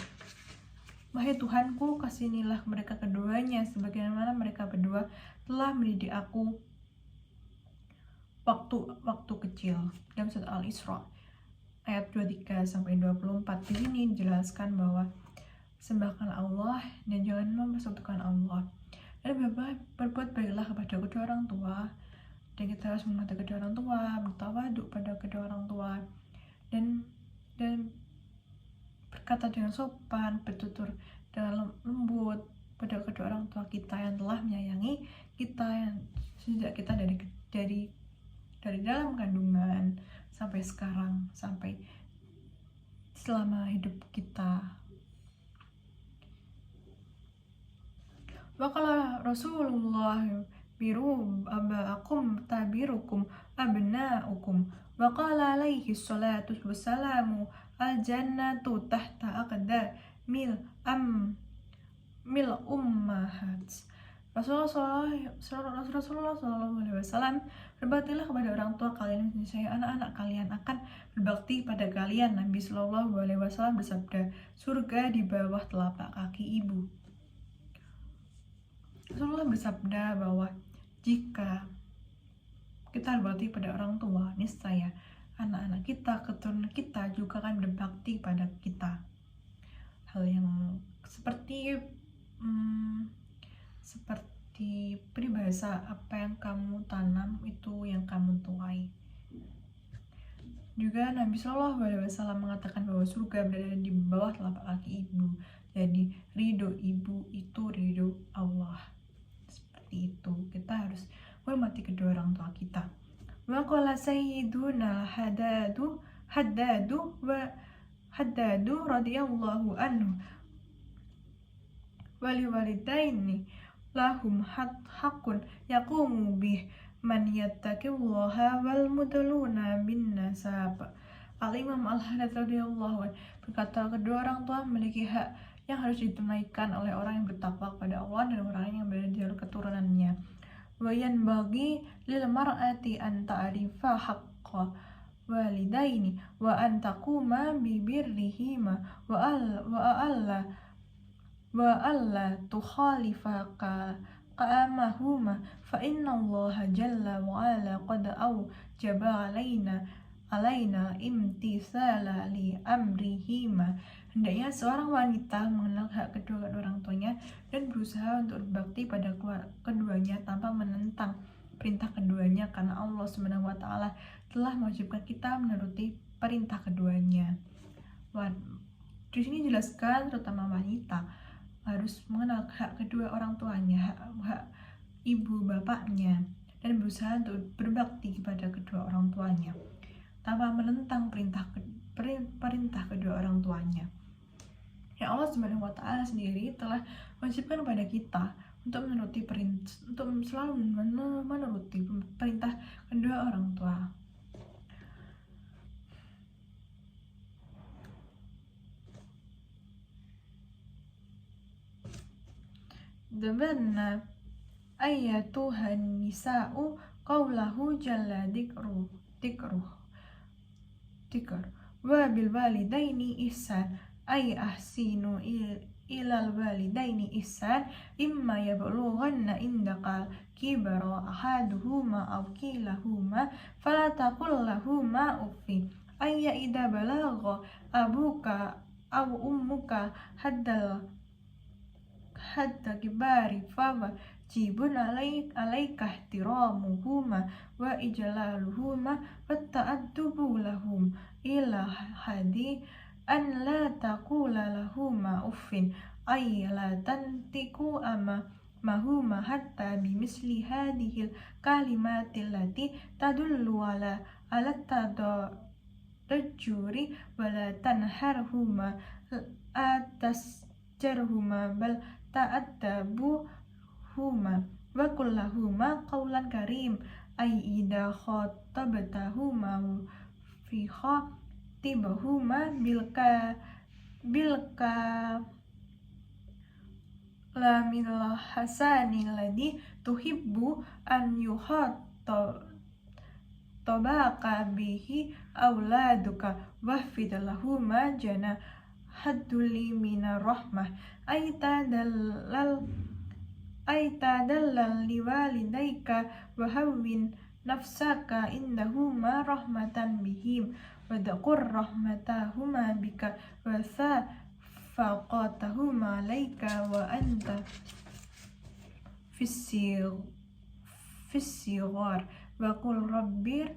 wahai Tuhanku, kasihanilah mereka keduanya sebagaimana mereka berdua telah mendidik aku waktu kecil. Dalam surat Al-Isra ayat 23-24 di sini dijelaskan bahwa sembahkanlah Allah dan jangan mempersekutukan Allah, dan berbuat baiklah kepada kedua orang tua, dan kita harus menghormati kedua orang tua, bertawaduk pada kedua orang tua, dan berkata dengan sopan, bertutur dengan lembut pada kedua orang tua kita yang telah menyayangi kita yang sejak kita dari dalam kandungan sampai sekarang, sampai selama hidup kita. Waqala Rasulullah biru aba'akum tabirukum abna'ukum wa qala alaihi salatu wassalamu al-jannatu tahta aqda mil ummahat. Rasulullah SAW berbaktilah kepada orang tua kalian, saya anak-anak kalian akan berbakti pada kalian. Nabi SAW bersabda, surga di bawah telapak kaki ibu. Rasulullah bersabda bahwa jika kita berbakti pada orang tua, niscaya anak-anak kita, keturunan kita juga akan berbakti pada kita. Hal yang seperti peribahasa, apa yang kamu tanam itu yang kamu tuai. Juga Nabi Shallallahu Alaihi Wasallam mengatakan bahwa surga berada di bawah telapak kaki ibu. Jadi ridho ibu itu ridho Allah. Seperti itu, kita harus hormati kedua orang tua kita. Wa qala sayyiduna haddadu radhiyallahu anhu wali walidaini lahum haqqun yaqumu bih man yattaqillaha wal mudalluna bin nasab. Al-Imam Al-Haddad radhiyallahu anhu berkata, kedua orang tua memiliki hak yang harus ditunaikan oleh orang yang bertakwa kepada Allah dan orang yang berada di jalur keturunannya. Wa yanbaghi lil mar'ati an ta'rifa haqqa walidaini wa an taquma bi birrihima wa alla tukhalifa qa'amahuma fa inna Allah jalla wa ala qad awjaba alaina imtithala li amrihima. Hendaknya seorang wanita mengenal hak kedua orang tuanya dan berusaha untuk berbakti pada keduanya tanpa menentang perintah keduanya, karena Allah Subhanahu wa taala telah mewajibkan kita menuruti perintah keduanya. Di sini jelaskan terutama wanita harus mengenal hak kedua orang tuanya, hak ibu bapaknya, dan berusaha untuk berbakti kepada kedua orang tuanya tanpa menentang perintah kedua orang tuanya. Ya, Allah Subhanahu wa taala sendiri telah mewajibkan kepada kita untuk selalu menuruti perintah kedua orang tua. Dabanna ayatuhan nisa'u qawlahu jalla dikru wa bil walidaini ihsan ay ahsinu ilal walidaini ihsan imma yablughanna indaka kibara ahaduhuma aw kilahuma fala taqul lahuma uffi ayya idza balagha abuka aw ummuka hadda kibari fama jibun alaika ihtiramuhuma wa ijlaluhuma wa ta'addubu lahum ila hadi an la taqula lahuma uffin ay la tantiku mahuma hatta bimisli hadhil kalimatil lati tadullu ala tadajjuri wa la tanharhuma atas jarhuma bal ta'addabu huma wa kullahuma qawlan karim ay idha khatabtahuma fi khatibahuma bilka la min hasani ladhi tuhibbu an yuhatabaka bihi awladuka wahfid lahuma jana hadduli minar rahmah ay tadallal liwalidaika wa hawwin nafsaka indahuma rahmatan bihim wa dhkur rahmatahuma bika wa faqatahuma alaika wa anta fissighar wa qul rabbir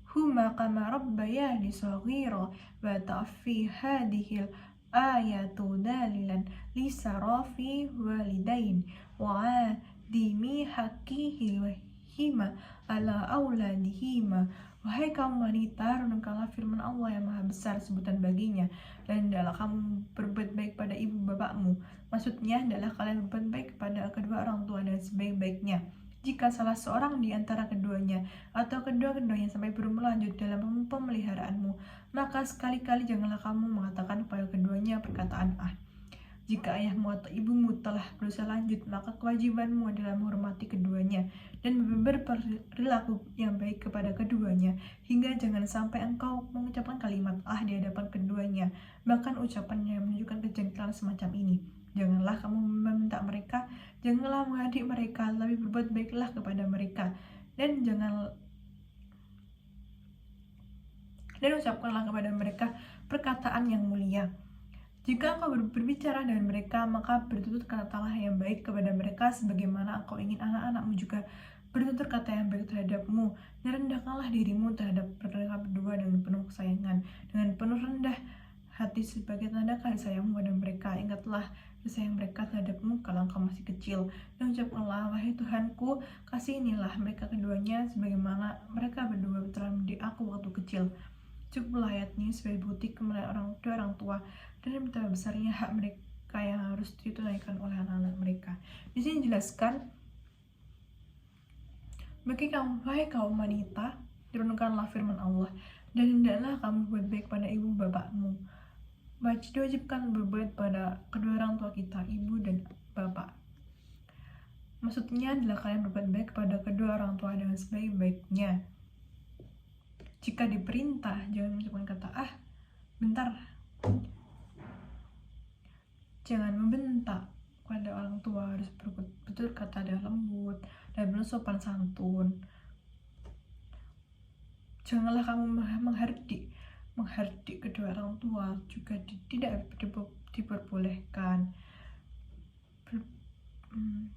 huma kama rabbayani saghira wa ta'fi hadhil ayatu dalilan li sarafi walidain wa adimi haqihima ala auladihima. Wahai kaum wanita, renungkanlah firman Allah yang maha besar sebutan baginya, dan hendaklah kamu berbuat baik pada ibu bapakmu. Maksudnya adalah kalian berbuat baik kepada kedua orang tua dan sebaik-baiknya. Jika salah seorang di antara keduanya atau kedua-keduanya sampai belum lanjut dalam pemeliharaanmu, maka sekali-kali janganlah kamu mengatakan kepada keduanya perkataan Jika ayahmu atau ibumu telah berusaha lanjut, maka kewajibanmu adalah menghormati keduanya dan berperilaku yang baik kepada keduanya, hingga jangan sampai engkau mengucapkan kalimat di hadapan keduanya, bahkan ucapannya menunjukkan kejengkelan semacam ini. Janganlah kamu meminta mereka, janganlah mengadik mereka, tapi berbuat baiklah kepada mereka, dan ucapkanlah kepada mereka perkataan yang mulia. Jika engkau berbicara dengan mereka, maka bertutur katalah yang baik kepada mereka, sebagaimana engkau ingin anak-anakmu juga bertutur kata yang baik terhadapmu, dan rendahkanlah dirimu terhadap dengan penuh kesayangan, dengan penuh rendah hati sebagai tanda kasih sayangmu pada mereka. Ingatlah kasih sayang mereka terhadapmu kalau engkau masih kecil, dan ucapkanlah, wahai Tuhanku, kasihanilah mereka keduanya sebagaimana mereka berdua telah mendidik aku waktu kecil. Cukuplah ayat ini sebagai bukti kemuliaan kedua orang tua dan betapa besarnya hak mereka yang harus ditunaikan oleh anak-anak mereka. Di sini dijelaskan, bagi kamu, wahai kaum wanita, direnungkanlah firman Allah, dan hendaklah kamu berbuat baik pada ibu bapakmu. Diwajibkan berbuat pada kedua orang tua kita, ibu dan bapak. Maksudnya adalah kalian berbuat baik kepada kedua orang tua dengan sebaik-baiknya. Jika diperintah, jangan mengucapkan kata bentar. Jangan membentak kepada orang tua, harus betul kata dengan lembut dan penuh sopan santun. Janganlah kamu menghardik kedua orang tua, juga tidak diperbolehkan.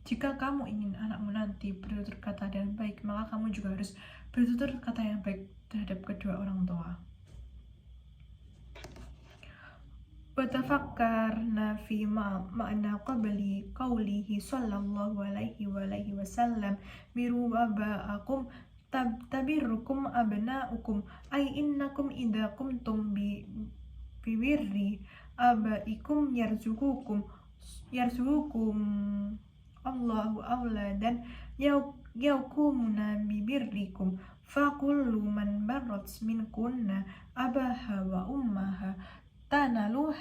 Jika kamu ingin anakmu nanti bertutur kata dengan baik, maka kamu juga harus bertutur kata yang baik terhadap kedua orang tua. Watafakkarna fi ma'na qabli qawlihi sallallahu alaihi wasallam biru aba'akum tabirrukum abna'ukum ay innakum idza kumtum bi birri abaikum yarzuqukum Allahu awladan yaukumuna bibirrikum fakullu man barrat minkunna abaha wa ummaha tanalu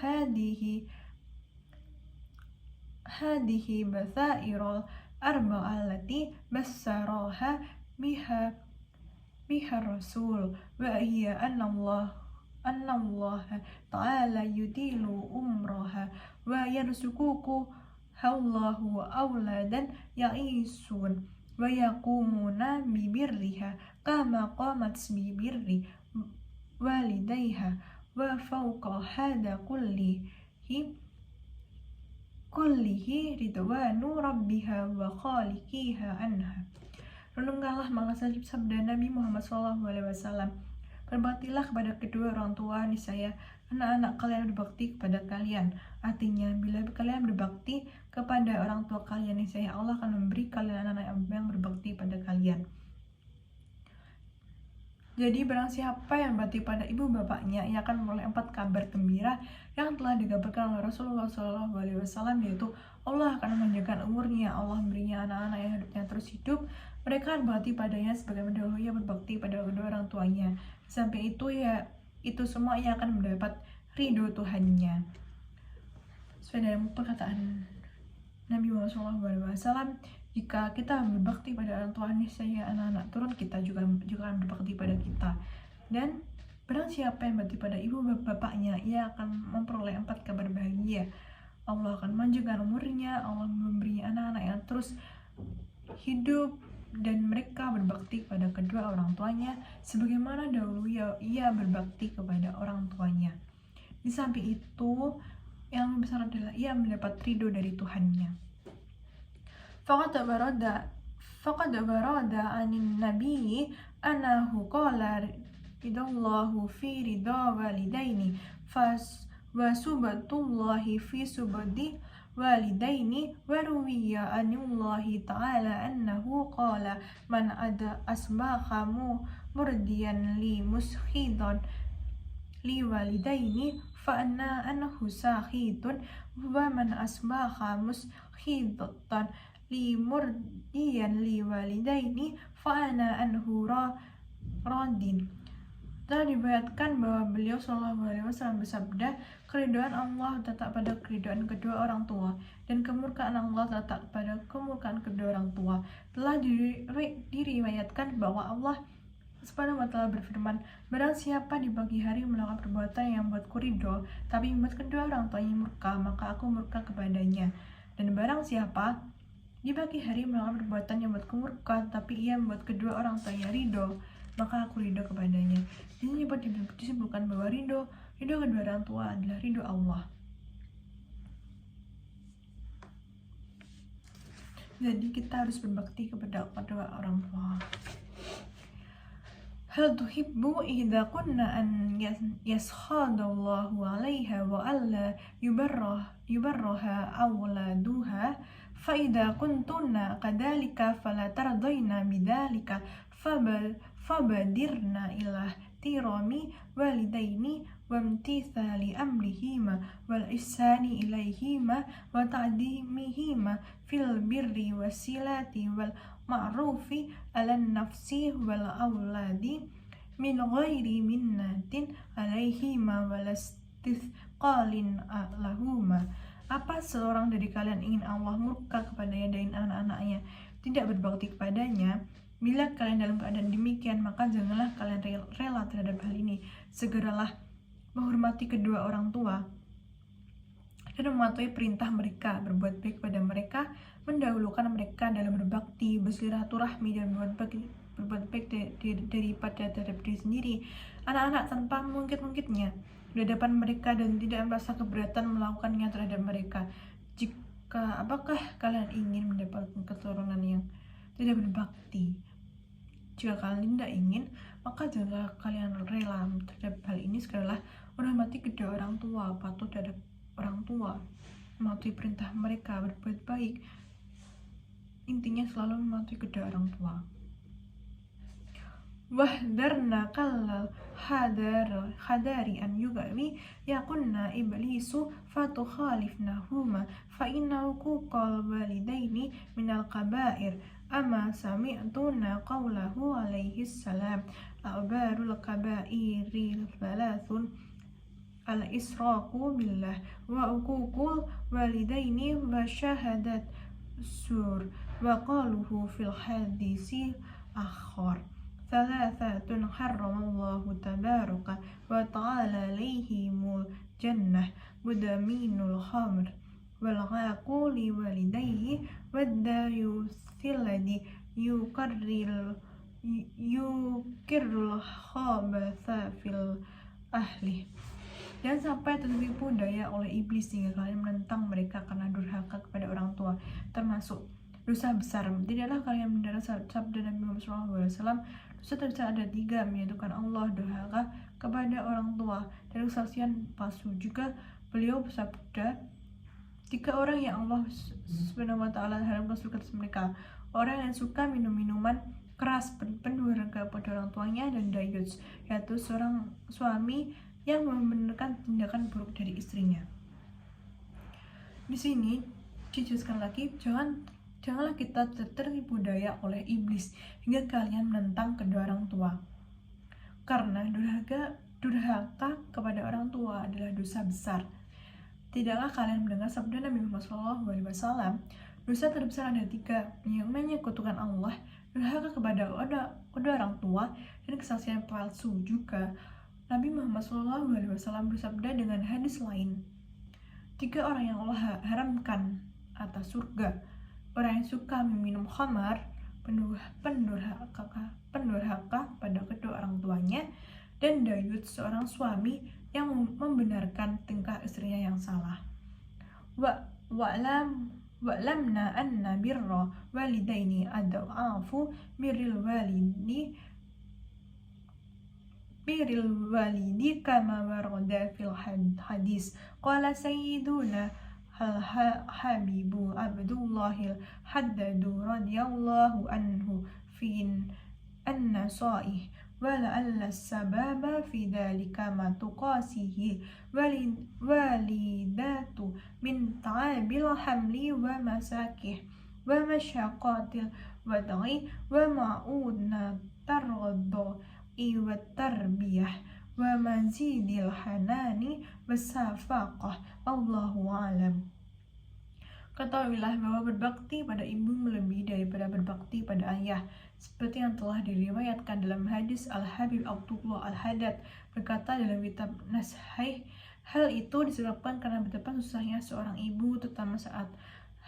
hadihi basairal arba'allati bassaraha biha rasul wa hiya anna Allah ta'ala yudilu umraha wa yarzuquku Allahu awladan ya'isun wa yaqumuna bibirriha kama qamat bibirri walidayha wa fawqa hada kullihi ridwanu rabbiha wa khaliqiha anha. Renungkanlah makna sabda Nabi Muhammad SAW. Berbaktilah kepada kedua orang tua, niscaya anak-anak kalian berbakti kepada kalian. Artinya, bila kalian berbakti kepada orang tua kalian, niscaya Allah akan memberi kalian anak-anak yang berbakti pada kalian. Jadi barang siapa yang berbakti pada ibu bapaknya, ia akan memperoleh 4 kabar gembira yang telah digabarkan oleh Rasulullah SAW, yaitu Allah akan memanjangkan umurnya, Allah memberinya anak-anak yang hidupnya terus hidup, mereka berbakti padanya sebagaimana dahulu ia berbakti pada kedua orang tuanya. Sampai itu semua ia akan mendapat ridho Tuhannya. Sesuai dengan perkataan Nabi Muhammad SAW, jika kita berbakti pada orang tua, niscaya anak-anak turun kita juga akan berbakti pada kita. Dan barang siapa yang berbakti pada ibu bapaknya, ia akan memperoleh 4 kabar bahagia. Allah akan memanjangkan umurnya, Allah memberinya anak-anak yang terus hidup, dan mereka berbakti kepada kedua orang tuanya sebagaimana dahulu ia berbakti kepada orang tuanya. Di samping itu, yang lebih besar adalah ia mendapat ridho dari Tuhannya. Faqad barada anin nabiyyi annahu qala ridallahu fi ridha walidaini wa subatullahi fi subadi walidaini wa ruwiya anullahi ta'ala annahu qala man asbaqamu murdiyan li muskhidan li walidaini fa anna anhu sakhitun wa man asbaqa muskhidan li murdiyan li walidaini fa ana anhu radin. Telah diriwayatkan bahwa beliau SAW bersabda, keridhaan Allah terletak pada keridhaan kedua orang tua, dan kemurkaan Allah terletak pada kemurkaan kedua orang tua. Telah diriwayatkan bahwa Allah Subhanahu wa ta'ala berfirman, barang siapa di pagi hari melakukan perbuatan yang membuatku ridho, tapi membuat kedua orang tuanya murka, maka aku murka kepadanya. Dan barang siapa di pagi hari melakukan perbuatan yang membuatku murka, tapi ia membuat kedua orang tuanya ridho, maka aku ridho kepadanya. Ini dapat disimpulkan bahwa ridho kedua orang tua adalah ridho Allah. Jadi kita harus berbakti kepada kedua orang tua. Hal tuhibbu idza kunna an yaskhadallahu 'alaiha wa alla yubarraha awladuha fa idza kuntunna kadzalika fala tardayna bidzalika fabadirna ila tirami walidaini wamtithali amrihima wal ihsani ilaihima wa ta'dimihima fil birri wasilati wal ma'rufi ala nafsi wal auladi min ghairi minnatin alaihima walastithqalin lahuma. Apa seorang dari kalian ingin Allah murka kepadanya dan anak-anaknya tidak berbakti kepadanya? Bila kalian dalam keadaan demikian, maka janganlah kalian rela terhadap hal ini. Segeralah menghormati kedua orang tua dan mematuhi perintah mereka, berbuat baik kepada mereka, mendahulukan mereka dalam berbakti, bersilaturahmi, dan berbuat baik daripada terhadap diri sendiri, anak-anak tanpa mengungkit-ungkitnya di hadapan mereka dan tidak merasa keberatan melakukannya terhadap mereka. Apakah kalian ingin mendapatkan keturunan yang tidak berbakti? Jika kalian tidak ingin, maka janganlah kalian rela terhadap hal ini. Segeralah menghormati kedua orang tua, patuh terhadap orang tua, mematuhi perintah mereka, berbuat baik. Intinya selalu mematuhi kedua orang tua. Wahdarna kallal hadari an yugawi yakunna iblisu fatukhalifnahuma fa inna uquqal walidaini minal kabair ama sami'tuna qawlahu alaihi salam abarul kabairi thalathun al-israqu billah wa uququl walidaini wa syahadat sur wa qaluhu fil hadisi akhar thalathatun harramallahu tabaraka wa ta'ala alaihimul jannah mudaminul khamr wal ghaquli walidayhi waddayuthilladhi yukirrul khabatha fil ahli. Jangan sampai tertipu daya oleh iblis sehingga kalian menentang mereka karena durhaka kepada orang tua, termasuk dosa besar. Tidaklah kalian mendengar sabda Nabi Muhammad SAW, dosa terbesar ada 3, menyatukan Allah, durhaka kepada orang tua, dan kesaksian palsu. Juga beliau bersabda, 3 orang yang Allah SWT haramkan surga atas mereka: orang yang suka minum minuman keras, pendurhaka pada orang tuanya, dan dayus, yaitu seorang suami yang membenarkan tindakan buruk dari istrinya. Di sini dijelaskan lagi, janganlah kita tertipu daya oleh iblis hingga kalian menentang kedua orang tua. Karena durhaka kepada orang tua adalah dosa besar. Tidakkah kalian mendengar sabda Nabi Muhammad SAW? Dosa terbesar ada 3, yang menyekutukan Allah, durhaka kepada orang tua, dan kesaksian palsu. Juga Nabi Muhammad SAW bersabda dengan hadis lain, 3 orang yang Allah haramkan atas surga: orang yang suka meminum khamar, pendurhaka pada kedua orang tuanya, dan dayut, seorang suami yang membenarkan tingkah istrinya yang salah. Wa'lamna anna birra walidaini ad'afu birril walidi kama warada fil hadis. Qala sayyiduna Habibu Abdullahil Haddadu radhiyallahu anhu fin an-nasaih wa la'alla sababa fi dhalika ma tuqasihi walidatu min ta'abil hamli wa masakih wa masyaqatil wad'i wa ma'udna targhadha wa tarbiyah wa mazidil hanani wasafaqah. Allahu a'lam. Ketahuilah bahwa berbakti pada ibu melebihi daripada berbakti pada ayah, seperti yang telah diriwayatkan dalam hadis. Al-Habib Abdullah Al-Haddad berkata dalam kitab Nashih, hal itu disebabkan karena betapa susahnya seorang ibu, terutama saat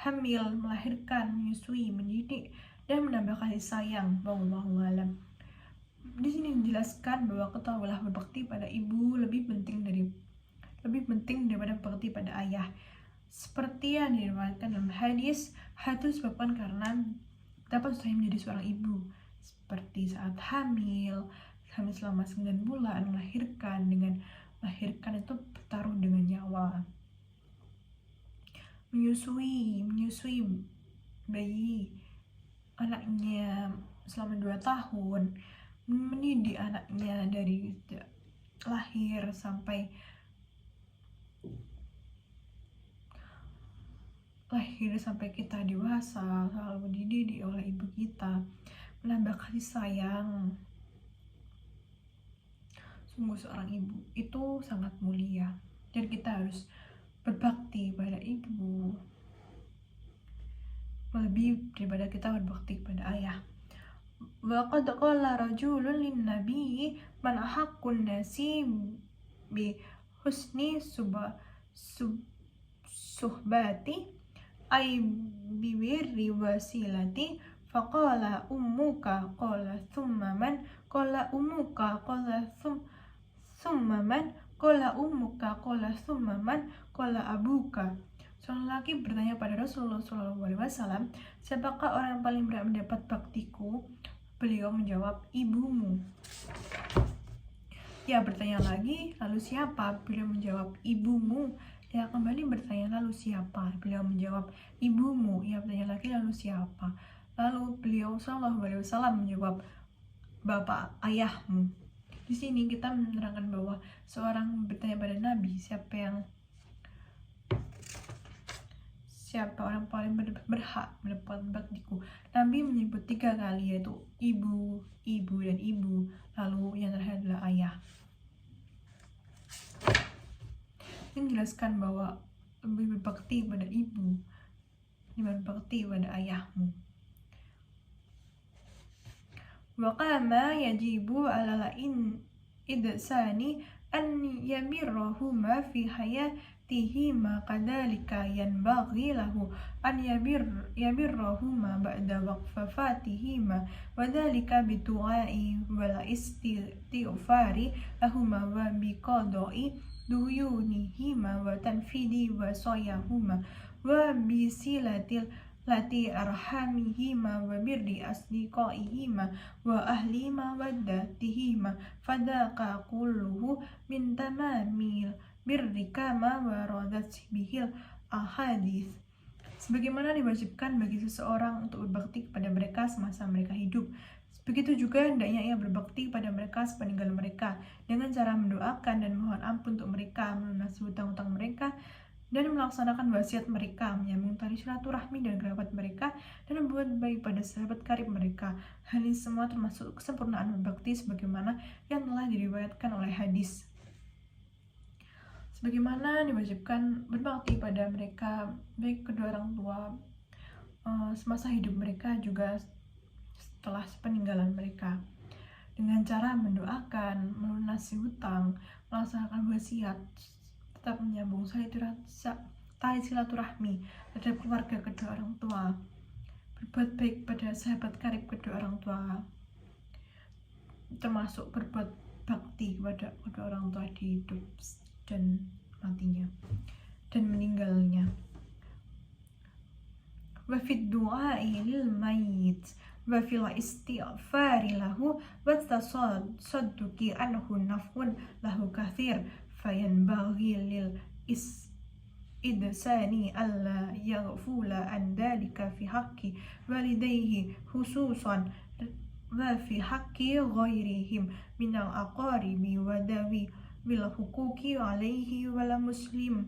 hamil, melahirkan, menyusui, mendidik, dan menambah kasih sayang. Wallahu a'lam. Di sini dijelaskan bahwa ketahuilah berbakti pada ibu lebih penting daripada berbakti pada ayah. Seperti yang diriwayatkan dalam hadis, hal itu disebabkan karena betapa susahnya menjadi seorang ibu, seperti saat hamil, hamil selama 9 bulan, melahirkan itu bertaruh dengan nyawa. Menyusui bayi anaknya selama 2 tahun, mendidik anaknya dari lahir sampai kita dewasa, selalu dididik oleh ibu kita, menambah kasih sayang. Sungguh seorang ibu itu sangat mulia, dan kita harus berbakti pada ibu lebih daripada kita berbakti kepada ayah. Wa qad qala rajulun lin nabi man ahaqqun nasi bi husni suhbati ay bi birri wasilati faqala ummuka qala thumma man qala ummuka qala thumma man qala ummuka qala thumma man qala abuka. Seorang laki bertanya pada Rasulullah SAW, siapakah orang yang paling berat mendapat baktiku? Beliau menjawab, ibumu. Ia bertanya lagi, lalu siapa? Beliau menjawab, ibumu. Ia kembali bertanya, lalu siapa? Beliau menjawab, ibumu. Ia bertanya lagi, lalu siapa? Lalu beliau SAW menjawab, bapak ayahmu. Di sini kita menerangkan bahwa seorang bertanya pada Nabi, siapa orang paling berhak mendapat baktiku. Nabi menyebut 3 kali, yaitu ibu, dan ibu, lalu yang terakhir adalah ayah. Ini menjelaskan bahwa lebih berbakti pada ibu dibanding berbakti pada ayahmu. Wa qama yajibu ala idsani an yabirrahuma fi hayatihima kadhalika yanbaghi lahu an yabirrahuma ba'da waqfatihima wa dhalika bidu'ai wal istighfari lahuma wa biqada'i duyunihima wa tanfidi wasayahuma wa bisilatil lati arhamihima wa birri asdiqaihima wa ahli mawaddatihima fadaka kulluhu min tamamil birri kama waradat bihil ahadith. Sebagaimana diwajibkan bagi seseorang untuk berbakti kepada mereka semasa mereka hidup, begitu juga hendaknya ia berbakti pada mereka sepeninggal mereka dengan cara mendoakan dan mohon ampun untuk mereka, melunasi hutang-hutang mereka, dan melaksanakan wasiat mereka, menyambung tali silaturahmi dan kerabat mereka, dan membuat baik pada sahabat karib mereka. Hal ini semua termasuk kesempurnaan berbakti sebagaimana yang telah diriwayatkan oleh hadis. Sebagaimana diwajibkan berbakti pada mereka, baik kedua orang tua semasa hidup mereka juga setelah peninggalan mereka, dengan cara mendoakan, melunasi hutang, melaksanakan wasiat, tetap menyambung tali silaturahmi terhadap keluarga kedua orang tua, berbuat baik pada sahabat karib kedua orang tua, termasuk berbuat bakti kepada kedua orang tua di hidup dan matinya dan meninggalnya. Wa fid du'ai lil mayyit wa fil istighfari lahu wa tasadduqi anhu naf'un lahu kathir fayanbaghi lil idsani alla yaghfula an dalika fi haqqi walidayhi khususan wa fi haqqi ghairihim min al-aqaribi wa dawi bil huquqi alaihi wal muslim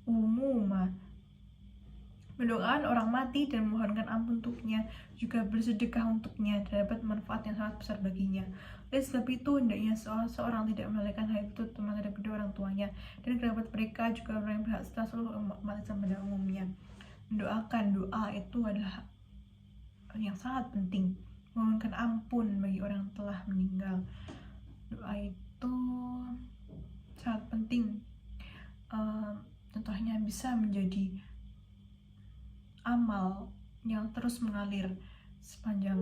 umuma. Mendoakan orang mati dan memohonkan ampun untuknya, juga bersedekah untuknya, dapat manfaat yang sangat besar baginya. Oleh sebab itu, hendaknya seorang tidak melalaikan hal itu terhadap kedua orang tuanya dan kerabat mereka, juga orang yang berhak serta seluruh umat Islam pada umumnya. Mendoakan, doa itu adalah yang sangat penting. Memohonkan ampun bagi orang yang telah meninggal, doa itu sangat penting. Contohnya bisa menjadi amal yang terus mengalir sepanjang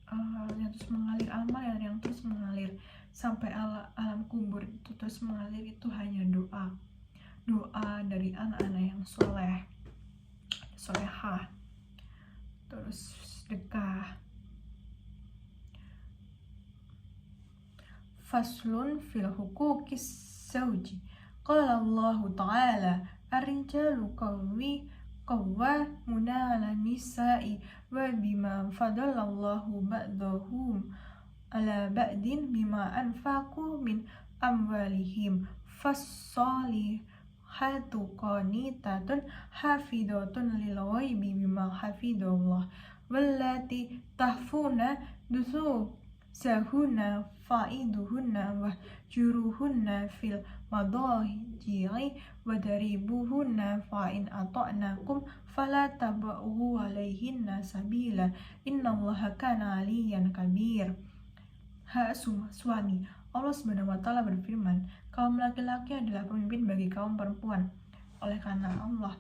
amal yang terus mengalir sampai alam kubur, itu terus mengalir, itu hanya doa dari anak-anak yang solehah, terus sedekah. Faslun fil hukukis zawji. Qala Allah Ta'ala ar-rijalu qawwamuna 'ala nisa'i wa bima fadalallahu ba'dahum 'ala ba'din bima anfaqu min amwalihim fas-solihatu qanitatun hafidhatun lil ghaibi bima hafidallah wallati tahfuna nusuzahunna fa'iduhunna wa juruhunna fil madaji'i wadaribuhunna fa'in ata'nakum fala taba'u alaihinna sabila innallaha kana aliyan kabir. Suami. Allah Subhanahu wa Ta'ala berfirman, kaum laki-laki adalah pemimpin bagi kaum perempuan. Oleh karena Allah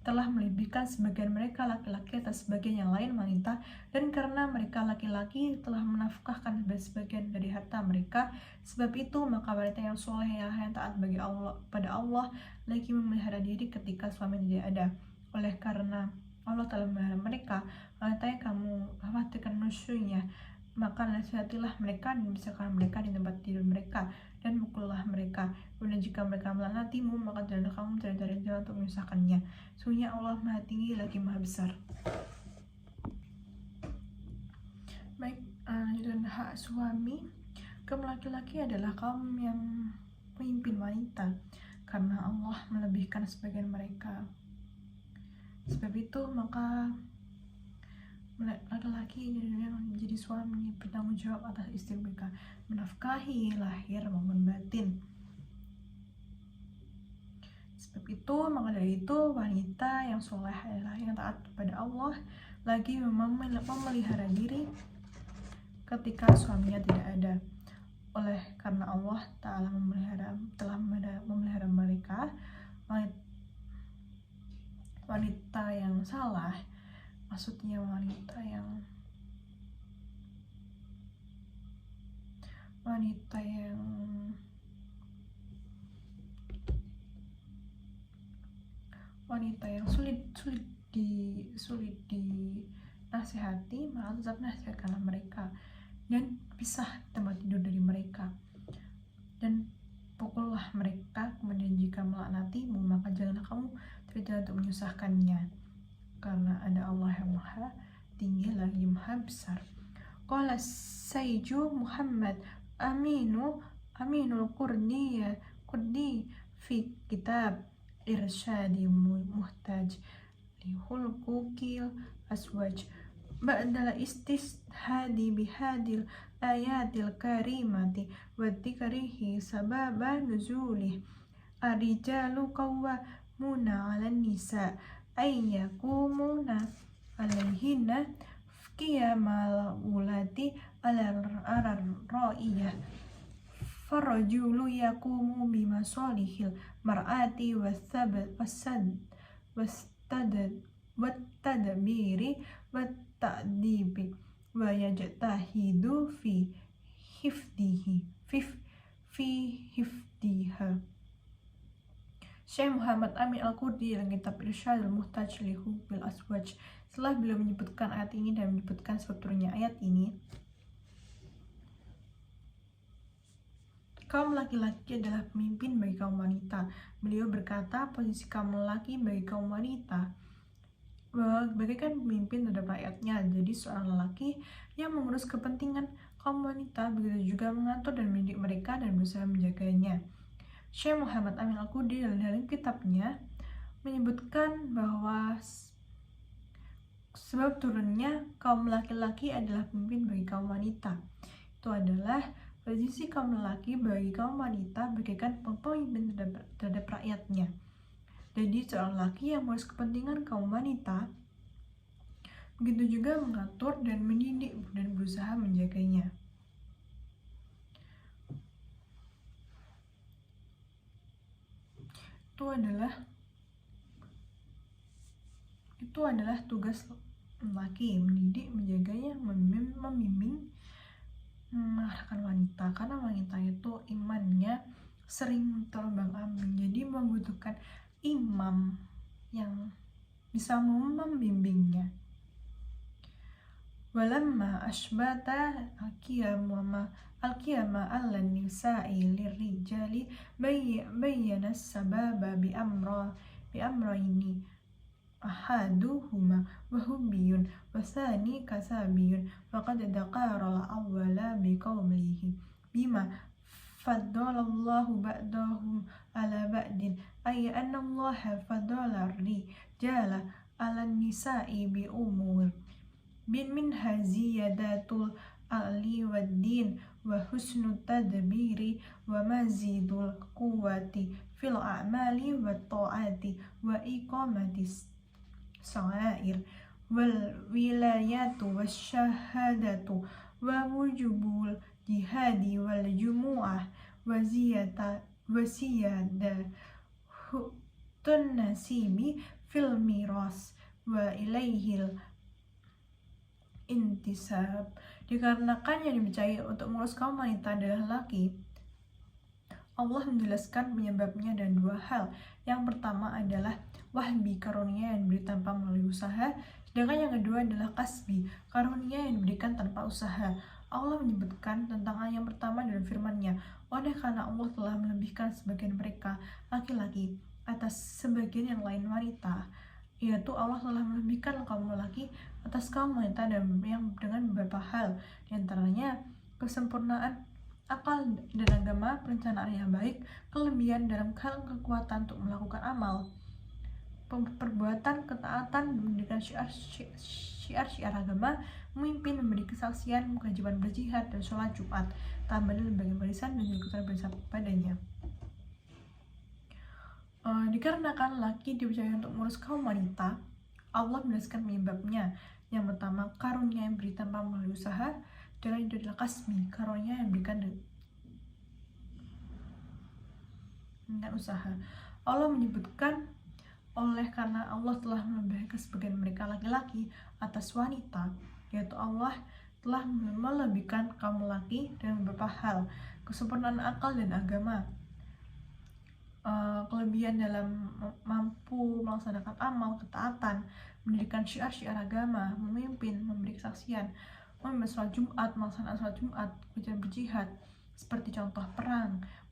telah melebihkan sebagian mereka laki-laki atas sebagian yang lain wanita, dan karena mereka laki-laki telah menafkahkan sebagian dari harta mereka, sebab itu maka wanita yang soleh yang taat bagi Allah pada Allah lagi memelihara diri ketika suami tidak ada. Oleh karena Allah telah memelihara mereka, wanita yang kamu khawatirkan nusyunya, maka nasihatilah mereka dan bicarakan mereka di tempat tidur mereka, dan pukullah mereka. Dan jika mereka melaknatimu, maka janganlah kamu mencari jalan untuk menyusahkannya. Sesungguhnya Allah Maha Tinggi lagi Maha Besar. Baik, lanjutan hak suami. Kaum laki-laki adalah kaum yang pemimpin wanita, karena Allah melebihkan sebagian mereka. Sebab itu maka laki-laki yang menjadi suami bertanggung jawab atas istri mereka, menafkahi lahir maupun batin. Sebab itu maka dari itu wanita yang soleh adalah yang taat kepada Allah, lagi memelihara diri ketika suaminya tidak ada. Oleh karena Allah telah memelihara mereka, wanita yang salah, maksudnya wanita yang sulit dinasihati, malah tetap nasihatkanlah mereka, dan pisah tempat tidur dari mereka, dan pukullah mereka. Kemudian jika melaknatimu, maka janganlah kamu terjadi untuk menyusahkannya, karena ada Allah yang Maha Tinggi lagi Maha Besar. Qala Sayju Muhammad Aminul Qurdi fi kitab Irsyadi Muhtaj li hulqukil aswaj ba'dal istishhadi bihadil ayatil karimati wa dzikrihi sababa nuzulih ar-rijalu qawwamuna 'alan nisa ayyakumuna alaihinna qiyamal ulati ala ra'iyah farrajulu yaqumu bima salihil mar'ati wattadbiri watta'dibi wa yajtahidu fi hifdiha. Syekh Muhammad Amin Al-Qurdi dalam kitab Irsyadul Muhtaj li Hubbil Aswaj, setelah beliau menyebutkan ayat ini dan menyebutkan sebab turunnya ayat ini, kaum laki-laki adalah pemimpin bagi kaum wanita. Beliau berkata, posisi kaum laki bagi kaum wanita bagaikan pemimpin terhadap rakyatnya. Jadi seorang lelaki yang mengurus kepentingan kaum wanita, begitu juga mengatur dan mendidik mereka dan berusaha menjaganya. Syekh Muhammad Amin Al-Qurdi dalam kitabnya menyebutkan bahwa sebab turunnya kaum laki-laki adalah pemimpin bagi kaum wanita itu adalah posisi kaum laki bagi kaum wanita bagaikan pemimpin terhadap rakyatnya. Jadi seorang laki yang mengurus kepentingan kaum wanita, begitu juga mengatur dan mendidik dan berusaha menjaganya. Itu adalah tugas laki, mendidik, menjaganya, membimbing, mengarahkan wanita, karena wanita itu imannya sering terombang-ambing, jadi membutuhkan imam yang bisa membimbingnya. Walamma asbata al-qiyama ala nisa'i lirijali bayyana sababa bi amrayni ahaduhuma wahubiyun wasani kasabiyun faqad dakara al-awwala biqawlihi bima faddalallahu ba'dahum ala ba'din ay anna allaha faddala rijala ala nisa'i bi umur minha ziyadatul aqli wad din wa husnul tadbiri wa mazidul quwwati fil a'mali wat ta'ati wa iqamatis sa'air wal wilayatu wasyahadatu wa wujubul jihadi wal jumu'ah wa tun nasibi fil miras wa ilaihil intisab. Dikarenakan yang dipercayai untuk mengurus kaum wanita adalah laki, Allah menjelaskan penyebabnya dan dua hal. Yang pertama adalah wahbi, karunia yang diberi tanpa melalui usaha, sedangkan yang kedua adalah kasbi, karunia yang diberikan tanpa usaha. Allah menyebutkan tentang hal yang pertama dalam firman-Nya, oleh karena Allah telah melebihkan sebagian mereka laki-laki atas sebagian yang lain wanita, yaitu Allah telah melebihkan kaum lelaki atas kaum wanita yang dengan beberapa hal, diantaranya kesempurnaan akal dan agama, perencanaan yang baik, kelebihan dalam kekuatan untuk melakukan amal, perbuatan ketaatan, mendirikan syiar agama, memimpin, memberi kesaksian, kewajiban berjihad dan sholat Jumat, tambah dan bagi barisan dan ikutan bersama padanya. Dikarenakan laki dipercaya untuk mengurus kaum wanita, Allah menjelaskan penyebabnya. Yang pertama, karunia yang diberi tanpa melalui usaha, dan itu adalah kasbi, karunia yang diberikan dengan usaha. Allah menyebutkan oleh karena Allah telah melebihkan sebagian mereka laki-laki atas wanita, yaitu Allah telah melebihkan kaum laki dengan beberapa hal, kesempurnaan akal dan agama, kelebihan dalam mampu melaksanakan amal, ketaatan, mendirikan syiar agama, memimpin, memberi kesaksian, memimpin sholat Jumat, melaksanakan sholat Jumat, kewajiban berjihad, seperti contoh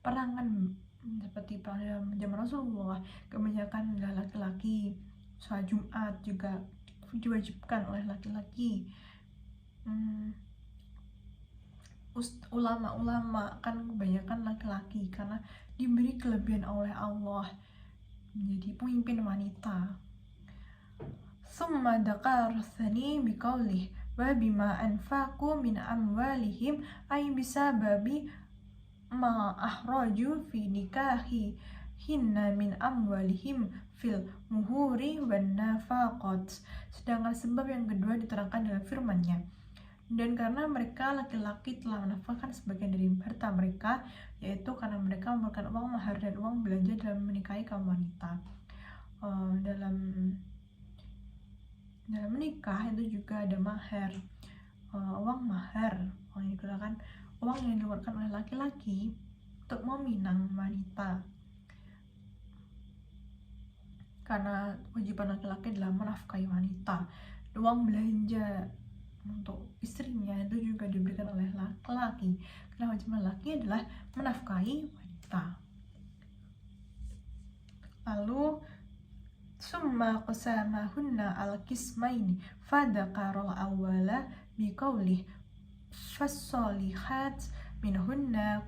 perangan seperti perang dalam zaman Rasulullah, kebanyakan adalah laki-laki. Sholat Jumat juga diwajibkan oleh laki-laki. Ulama kan kebanyakan laki-laki karena diberi kelebihan oleh Allah menjadi pemimpin wanita. Summa dzakara tsani biqaulih wa bima anfaqu min amwalihim ay bisababi ma ahraju fi nikahi hinna min amwalihim fil muhuri wan nafaqat. Sedangkan sebab yang kedua diterangkan dalam firman-Nya, dan karena mereka laki-laki telah menafkahkan sebagian dari harta mereka, yaitu karena mereka memberikan uang mahar dan uang belanja dalam menikahi kaum wanita. Dalam menikah itu juga ada mahar, uang mahar, uang yang digunakan, uang yang dikeluarkan oleh laki-laki untuk meminang wanita, karena kewajiban laki-laki adalah menafkahi wanita. Uang belanja untuk istrinya itu juga diberikan oleh laki-laki, karena kewajiban laki adalah menafkahi wanita. Lalu summa qasamahunna al-qismaini fadzakarul awwala biqaulih fassolihat minhunna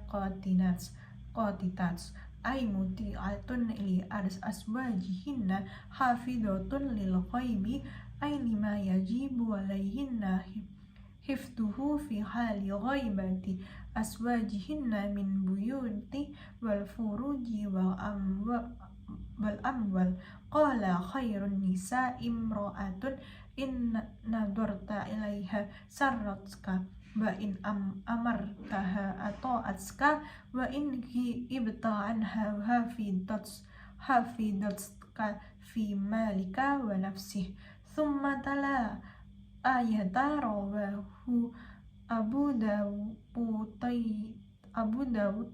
qatitat ay muti'atun li aswajihinna hafidhatun lil ghaibi ay lima yajibu alaihinna hifduhu fi hali ghaibati aswajihinna min buyuti wal furuji wal amwal. Qala khairun nisa imra'atun in nadorta ilaiha sarratka wa in amartaha ata'atska wa in ibta'anha hafidatka fi malika wa nafsih. Thumma tala ayata rawahu Abu Dawud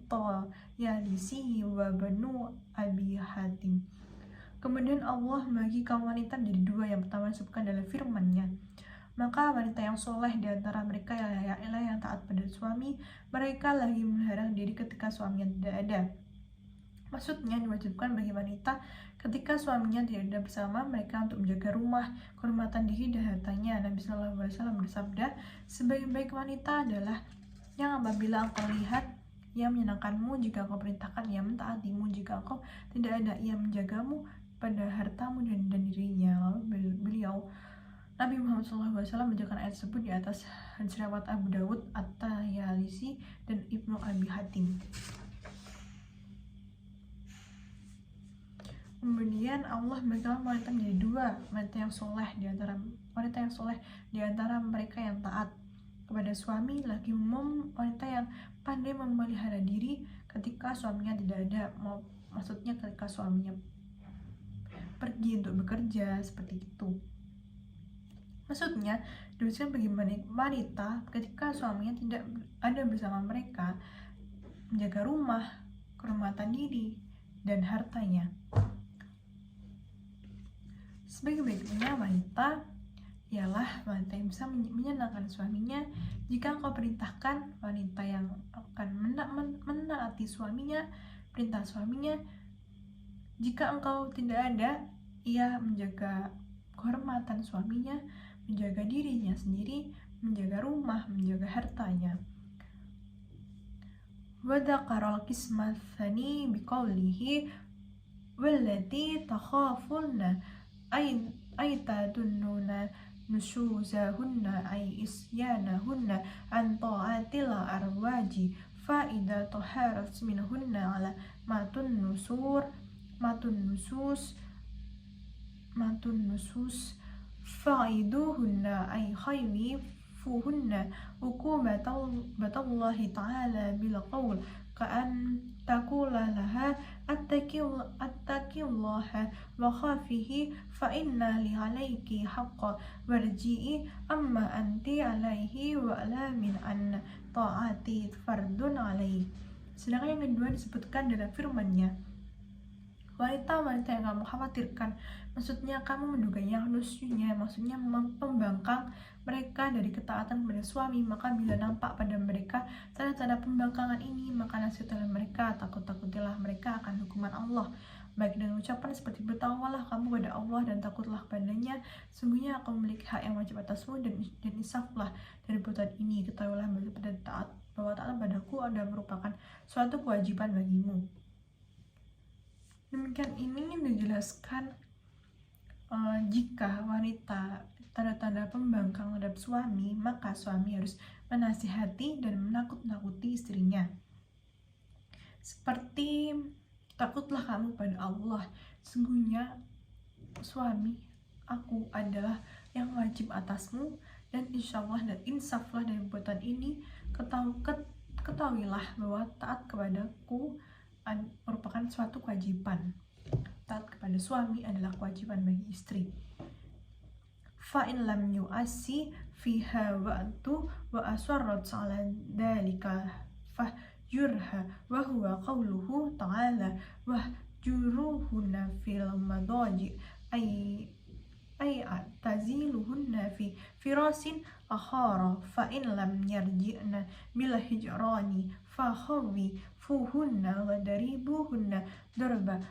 Tayalisi wa Banu Abi Hatim. Kemudian Allah membagi kaum wanita menjadi dua. Yang pertama disebutkan dalam firman-Nya, Maka wanita yang soleh di antara mereka ialah yang taat pada suami mereka lagi memelihara diri ketika suaminya tidak ada. Maksudnya diwajibkan bagi wanita ketika suaminya tidak ada bersama mereka untuk menjaga rumah, kehormatan diri dan hartanya. Nabi Shallallahu Alaihi Wasallam bersabda, sebaik-baik wanita adalah yang apabila engkau lihat ia menyenangkanmu jika engkau perintahkan, ia mentaatimu jika engkau tidak ada, ia menjagamu pada hartamu dan dirinya. Lalu beliau Nabi Muhammad SAW membacakan ayat tersebut di atas hadis riwayat Abu Dawud, At-Tayalisi dan Ibnu Abi Hatim. Kemudian Allah memberikan wanita menjadi dua, wanita yang soleh di antara mereka yang taat kepada suami, lagi wanita yang pandai memelihara diri ketika suaminya tidak ada, maksudnya ketika suaminya pergi untuk bekerja, seperti itu. Maksudnya dosa bagi wanita ketika suaminya tidak ada bersama mereka, menjaga rumah, kehormatan diri dan hartanya. Sebaik-baiknya wanita ialah wanita yang bisa menyenangkan suaminya jika engkau perintahkan, wanita yang akan menaati suaminya, perintah suaminya. Jika engkau tidak ada, ia menjaga kehormatan suaminya, menjaga dirinya sendiri, menjaga rumah, menjaga hartanya. Wa dzakara al-qisma tsani biqaulihi wallati takhafuna ay tadunnuna nusuzahunna ay isyanahunna an ta'atil arwaji fa idza taharat minhunna ala matun nusus fa'iduhunna ay khaywifuhunna uqubatallahi ta'ala bil qawl ka'an taqula laha attaqillaha wa khafihi fa inna li alayki haqqa warji'i amma anti alaihi wa ala min an ta'ati fardun alaih. Sedangkan yang kedua disebutkan dalam firman-Nya, wanita-wanita yang kamu khawatirkan, maksudnya kamu menduga yang nusyunya, maksudnya pembangkang mereka dari ketaatan kepada suami, maka bila nampak pada mereka tanda-tanda pembangkangan ini, maka nasihatilah mereka, takut-takutilah mereka akan hukuman Allah, baik dengan ucapan seperti bertakwalah kamu kepada Allah dan takutlah padanya, sungguhnya aku memiliki hak yang wajib atasmu dan insaflah dari perbuatan ini, ketahuilah bahwa taat padaku adalah merupakan suatu kewajiban bagimu. Demikian ini dijelaskan jika wanita tanda-tanda pembangkang terhadap suami, maka suami harus menasihati dan menakut-nakuti istrinya. Seperti takutlah kamu pada Allah, sungguhnya suami aku adalah yang wajib atasmu dan insyaallah dan insaflah dari perbuatan ini, ketahuilah bahwa taat kepadaku merupakan suatu kewajiban. Taat kepada suami adalah kewajiban bagi istri. Fa in lam yu'assi fiha wa'tu wa asarrat 'ala dzalika fahjurha wa huwa qauluhu ta'ala wa juruhunna fil madaji ay taziluhunna fi firasin akhara fa in lam yarji'na bil hijrani fa khawifuhunna wa daribuhunna darba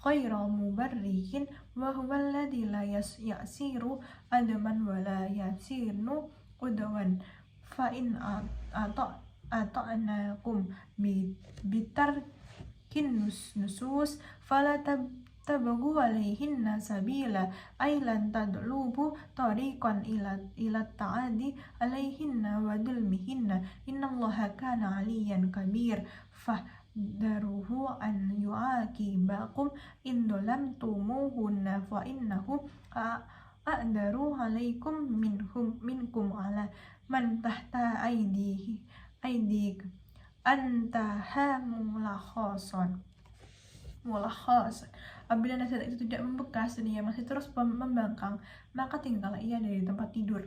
ghaira mubarrihin wa huwa alladhi la yasiru adaman wa la yasinu udwan fa in ata'nakum bitarkin nusus fala tabaghu alaihinna sabila ay lan tadlubu tariqan ila ta'adi alaihinna wa dulmihinna innallaha kana aliyan kabir daruhu an yu'aqibakum in dolamtumuhunna fa innahu a'daru alaikum minkum ala man tahta aidik antaha mulakhasan. Apabila nasihat itu tidak membekas dan ia masih terus membangkang, maka tinggallah ia dari tempat tidur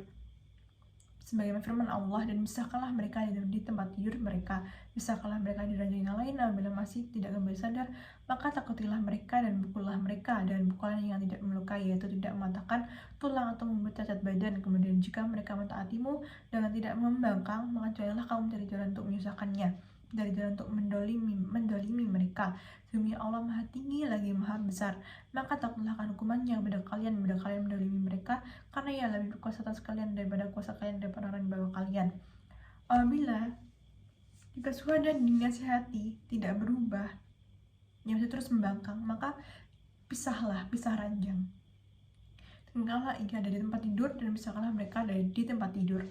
sebagaimana firman Allah, dan pisahkanlah mereka di tempat tidur mereka, pisahkanlah mereka di ranjang yang lain apabila masih tidak kembali sadar, maka takutilah mereka dan pukullah mereka dengan pukulan yang tidak melukai, yaitu tidak mematahkan tulang atau membuat cacat badan. Kemudian jika mereka mentaatimu dengan tidak membangkang, maka janganlah kamu mencari jalan untuk menyusahkannya, dari jalan untuk mendolimi mereka. Demi Allah Maha Tinggi lagi Maha Besar. Maka takutlah akan hukumannya kepada kalian mendolimi mereka, karena ia lebih berkuasa atas kalian daripada kuasa kalian daripada orang di bawah kalian. Apabila jika suara dan dinasihati tidak berubah, yang masih terus membangkang, maka pisah ranjang. Tinggallah ia dari tempat tidur, dan pisahkanlah mereka di tempat tidur.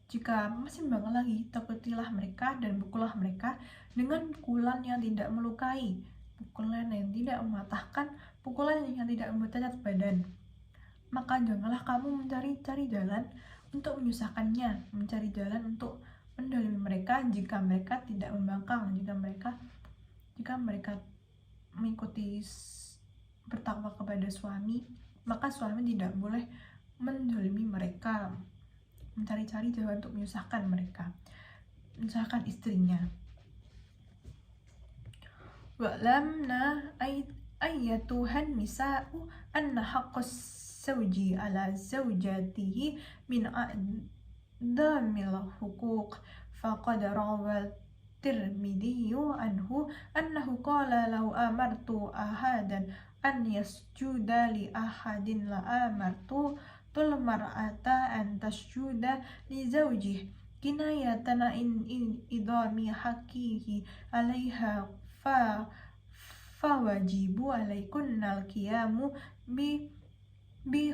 Jika masih membangkang lagi, takutilah mereka dan pukullah mereka dengan pukulan yang tidak melukai, pukulan yang tidak mematahkan, pukulan yang tidak membuat cacat badan. Maka janganlah kamu mencari jalan untuk menyusahkannya, mencari jalan untuk mendolimi mereka jika mereka tidak membangkang, jika mereka mengikuti bertakwa kepada suami, maka suami tidak boleh mendolimi mereka, mencari-cari jalan untuk menyusahkan mereka, menyusahkan istrinya. Wa'lamna ayyatuhan nisa'u anna haqqas zawji ala zawjatihi min a'damil huquq, faqad rawal Tirmidhiyu anhu annahu qala law amartu ahadan an yasjuda li ahadin la amartu tul mar'ata an tasjuda li zawjih kinayatan in idami haqihi alaiha fa wajibu alaikunnal qiyamu bi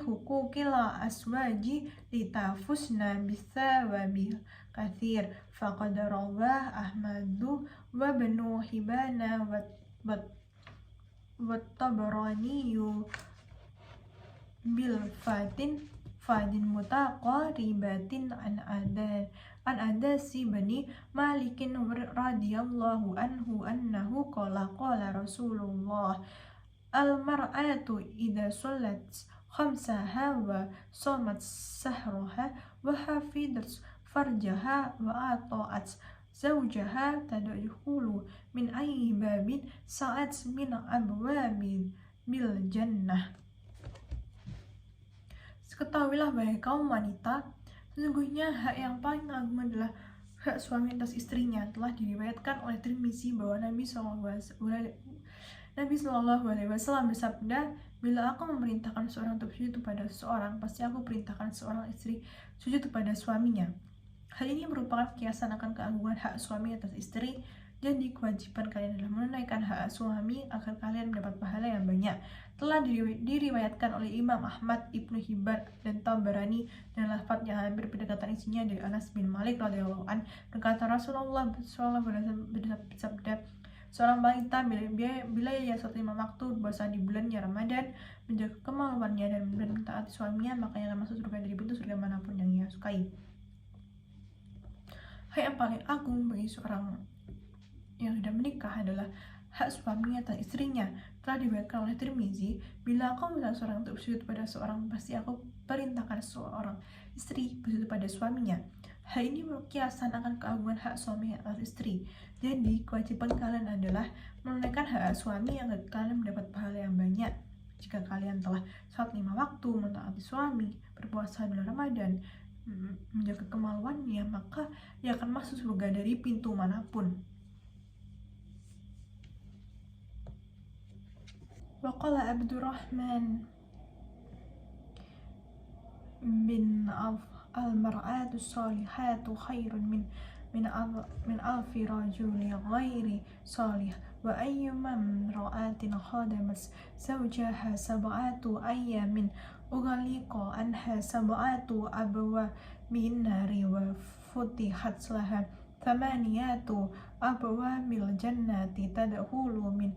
hukukil aswaji litafusna bisawabi kathir. Faqad rawah Ahmadu wa Ibnu Hibana wa Tabaraniyu bil fadin mutaqaribatin an Adasi bani Malikin radhiyallahu anhu annahu qala Rasulullah al-mar'atu idza sallat khamsaha wa shamat sahraha wa hafidat farjaha wa ata'at zawjaha tadkhulu min ayyi babin sa'at min abwabil jannah. Ketahuilah wahai kaum wanita, sesungguhnya hak yang paling agung adalah hak suami atas istrinya. Telah diriwayatkan oleh Tirmizi bahwa Nabi Shallallahu Alaihi Wasallam bersabda, bila aku memerintahkan seorang untuk sujud kepada seseorang, pasti aku perintahkan seorang istri sujud kepada suaminya. Hal ini merupakan kiasan akan keagungan hak suami atas istri. Jadi kewajiban kalian adalah menunaikan hak suami agar kalian mendapat pahala yang banyak. Telah diriwayatkan oleh Imam Ahmad, Ibnu Hibban, dan Tabarani, dan lafaz yang hampir berdekatan isinya dari Anas bin Malik radhiyallahu anhu, berkata Rasulullah bersabda, seorang wanita bila ia sholat 5 waktu puasa di bulannya Ramadan, menjaga kemaluannya dan mentaati suaminya, maka ia akan masuk surga dari pintu surga manapun yang ia sukai. Hak yang paling agung bagi seorang yang sudah menikah adalah hak suaminya atas istrinya. Telah diriwayatkan oleh Tirmizi, bila aku meminta seorang untuk sujud pada seorang, pasti aku perintahkan seorang istri bersujud pada suaminya. Hal ini kiasan akan keagungan hak suami atas istri. Jadi kewajiban kalian adalah menunaikan hak suami agar kalian mendapat pahala yang banyak. Jika kalian telah sholat 5 waktu, mentaati suami, berpuasa bulan Ramadan, menjaga kemaluannya, maka ia akan masuk surga dari pintu manapun. Waqala Abdurrahman bin Auf al-mar'atu salihatu khairun min alfi rajuli ghairi salih wa ayyuma imra'atin khadamat zawjaha sab'atu ayyamin ughliqa anha sab'atu abwa min nari wa futihat laha thamaniyatu abwabil jannati tadkhulu min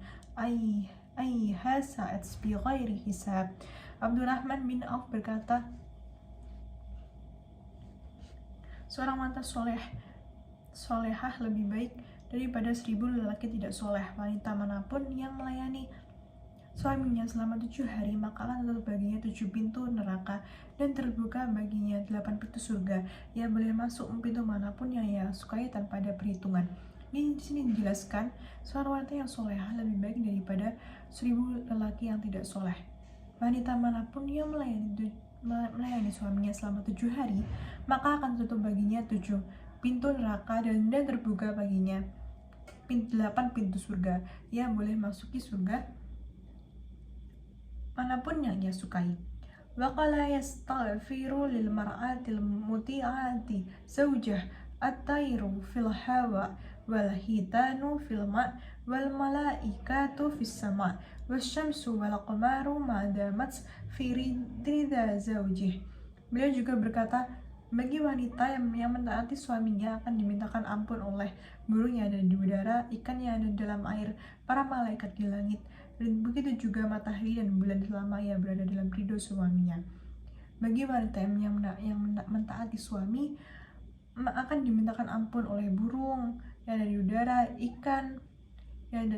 ayyiha sa'at bi ghairi hisab. Abdurrahman bin Auf berkata, seorang wanita solehah lebih baik daripada 1000 lelaki tidak soleh. Wanita manapun yang melayani suaminya selama 7 hari, maka akan tertutup baginya 7 pintu neraka dan terbuka baginya 8 pintu surga. Ia boleh masuk pintu manapun yang ia sukai tanpa ada perhitungan. Di sini dijelaskan, seorang wanita yang solehah lebih baik daripada 1000 lelaki yang tidak soleh. Wanita manapun yang melayani suaminya selama 7 hari, maka akan tutup baginya 7 pintu neraka dan terbuka baginya 8 pintu surga. Ia boleh masuki surga manapun yang ia sukai. Waqala yastaghfiru lil mar'atil muti'ati zawjah at-tayru fil hawa wal hitanu fil ma' wal malaikatu fis sama' wasyamsu wal qamaru ma'damat fi ridha zawjih. Beliau juga berkata, bagi wanita yang mentaati suaminya akan dimintakan ampun oleh burung yang ada di udara, ikan yang ada dalam air, para malaikat di langit, dan begitu juga matahari dan bulan selama ia berada dalam ridho suaminya. Bagi wanita yang mentaati suami akan dimintakan ampun oleh burung yang ada di udara, ikan yang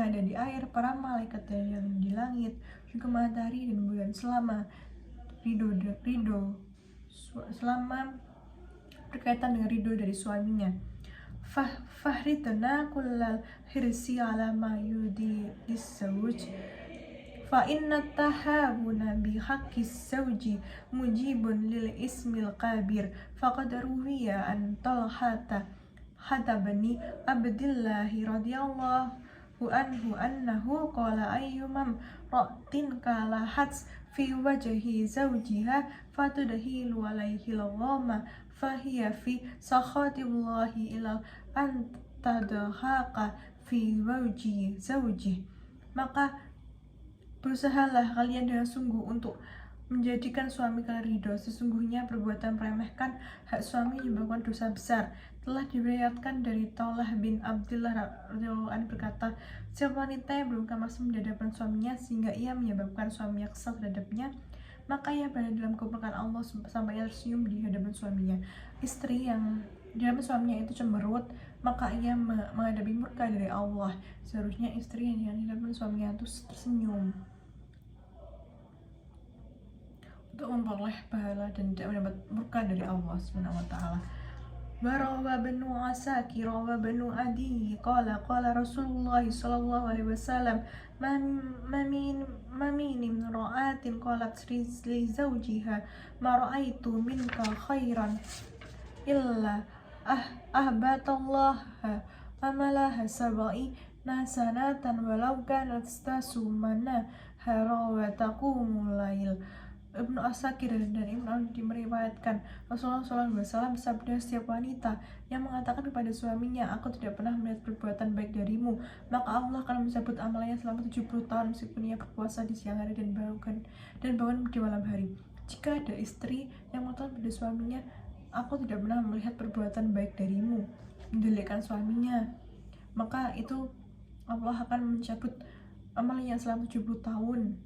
ada di air, para malaikat yang di langit, juga matahari dan bulan selama selama berkaitan dengan ridho dari suaminya. Fahritna kullal hirsi ala ma yudi dis-zawj fa inna tahawuna bi haqqis zawji mujibun lil ismil qabir faqad ruwiya an Talhata bani Abdillahi radhiyallahu anhu annahu qala ayyumam ra'tin kalahat fi wajhi zawjiha fatudhilu alaihi lawama fahiya fi sakhatillahi ila an tadhaqa fi wajhi zawji. Maka berusahalah kalian dengan sungguh untuk menjadikan suami kalian ridho. Sesungguhnya perbuatan meremehkan hak suami menyebabkan dosa besar. Telah diriwayatkan dari Talhah bin Abdullah radhiyallahu anhu berkata, setiap wanita yang belum masuk di hadapan suaminya sehingga ia menyebabkan suaminya kesal terhadapnya, maka ia berada dalam keberkahan Allah sampai ia tersenyum di hadapan suaminya. Istri yang di hadapan suaminya itu cemberut, maka ia menghadapi murka dari Allah. Seharusnya istri yang di hadapan suaminya itu tersenyum untuk memperoleh pahala dan tidak mendapat murka dari Allah Subhanahu wa taala. Warawa banu Asakir wa banu Adi qala Rasulullah sallallahu alaihi wasallam ma min imra'atin qalat li zawjiha ma ra'aitu minka khairan illa ahbatallaha amalaha sab'i nasanatan walau kanat tasumana hara wa taqumul lail. Ibnu Asakir dan Ibnu Adi meriwayatkan Rasulullah SAW bersabda, setiap wanita yang mengatakan kepada suaminya, aku tidak pernah melihat perbuatan baik darimu, maka Allah akan mencabut amalnya selama 70 tahun meskipun ia berpuasa di siang hari dan bangun di malam hari. Jika ada istri yang mengatakan kepada suaminya, aku tidak pernah melihat perbuatan baik darimu, menjelekkan suaminya, maka itu Allah akan mencabut amalnya selama 70 tahun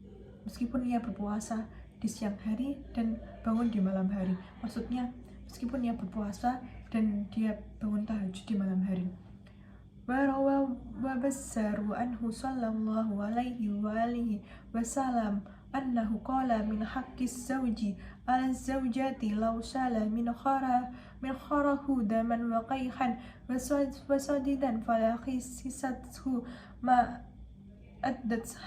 meskipun ia berpuasa di siang hari dan bangun di malam hari. Maksudnya meskipun ia berpuasa dan dia bangun tahajud di malam hari. Wa bassaru anhu sallallahu alaihi wa alihi wasallam annahu qala min haqqis zawji ala zawjati law sala min kharahu daman wa qayhan wa sadidan fala khisathu ma addat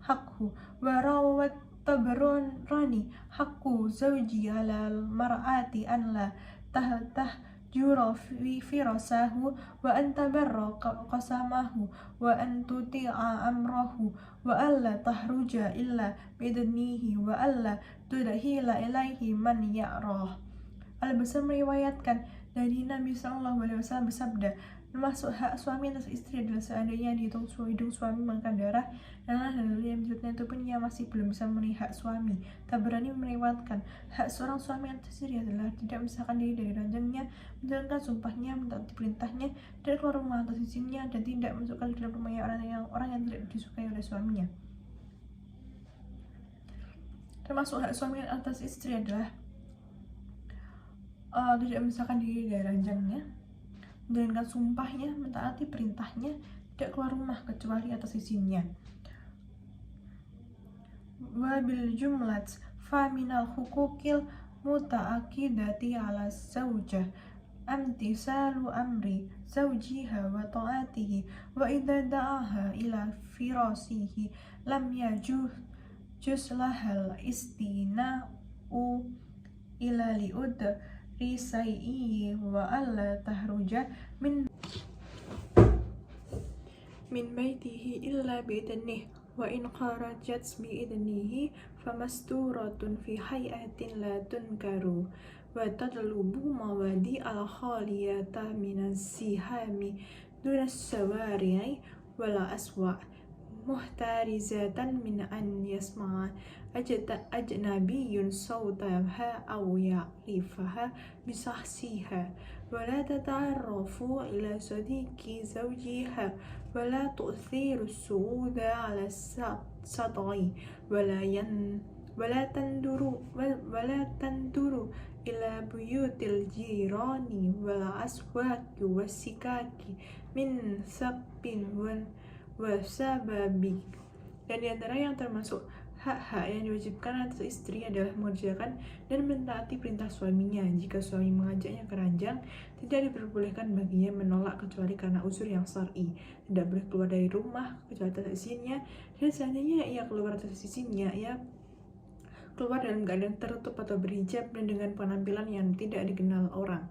haqqhu wa rawat Tabarani hakku zawji alal mar'ati an la tahjura fi firasahu wa an tabarra qasamahu wa an tuti'a amrahu wa alla tahruja illa bidnihi wa alla tudahila ilaihi man ya'rah. Al-Basri meriwayatkan dari Nabi SAW bersabda, termasuk hak suami atas istri adalah seandainya di hidung suami mengeluarkan darah dan yang menjadinya itu pun ia masih belum bisa memenuhi hak suami. Tabarani meriwayatkan hak seorang suami atas istri adalah tidak memisahkan diri dari ranjangnya, menjalankan sumpahnya, mentaati perintahnya, dan keluar rumah atas izinnya, dan tidak masukkan ke dalam rumahnya orang yang tidak disukai oleh suaminya. Termasuk hak suami atas istri adalah tidak memisahkan diri dari ranjangnya, menjalankan sumpahnya, mentaati perintahnya, tidak keluar rumah kecuali atas izinnya. Wa bil jumlat fa minal hukukil muta'akidati ala zawjah amtisalu amri zawjiha wa ta'atihi wa idza da'aha ila firasihi lam yajuz lahal istina'u ila li'udri sayyi wa alla tahruja min baitihi illa bi'idnih wa in kharajat bi'idnihi famasturatun fi hayatin la tunkaru wa tadlubu mawadi al-khaliyata minas sihami dunas sawari'i wala aswa muhtarizatan min an yasma'a ajnabiyyun sawtaha aw ya'rifaha bisahsiha wala tata'arrafu ila sadiqi zawjiha wala tu'thiru su'uda ala sat'i wala tanduru ila buyutil jirani wala aswaki wasikaki min sabbin wa sababi. Dan diantara yang termasuk hak-hak yang diwajibkan atas istri adalah mengerjakan dan mentaati perintah suaminya. Jika suami mengajaknya ke ranjang, tidak diperbolehkan baginya menolak kecuali karena udzur yang syar'i. Tidak boleh keluar dari rumah kecuali atas izinnya, dan seandainya ia keluar atas izinnya, ia keluar dalam keadaan tertutup atau berhijab dan dengan penampilan yang tidak dikenal orang.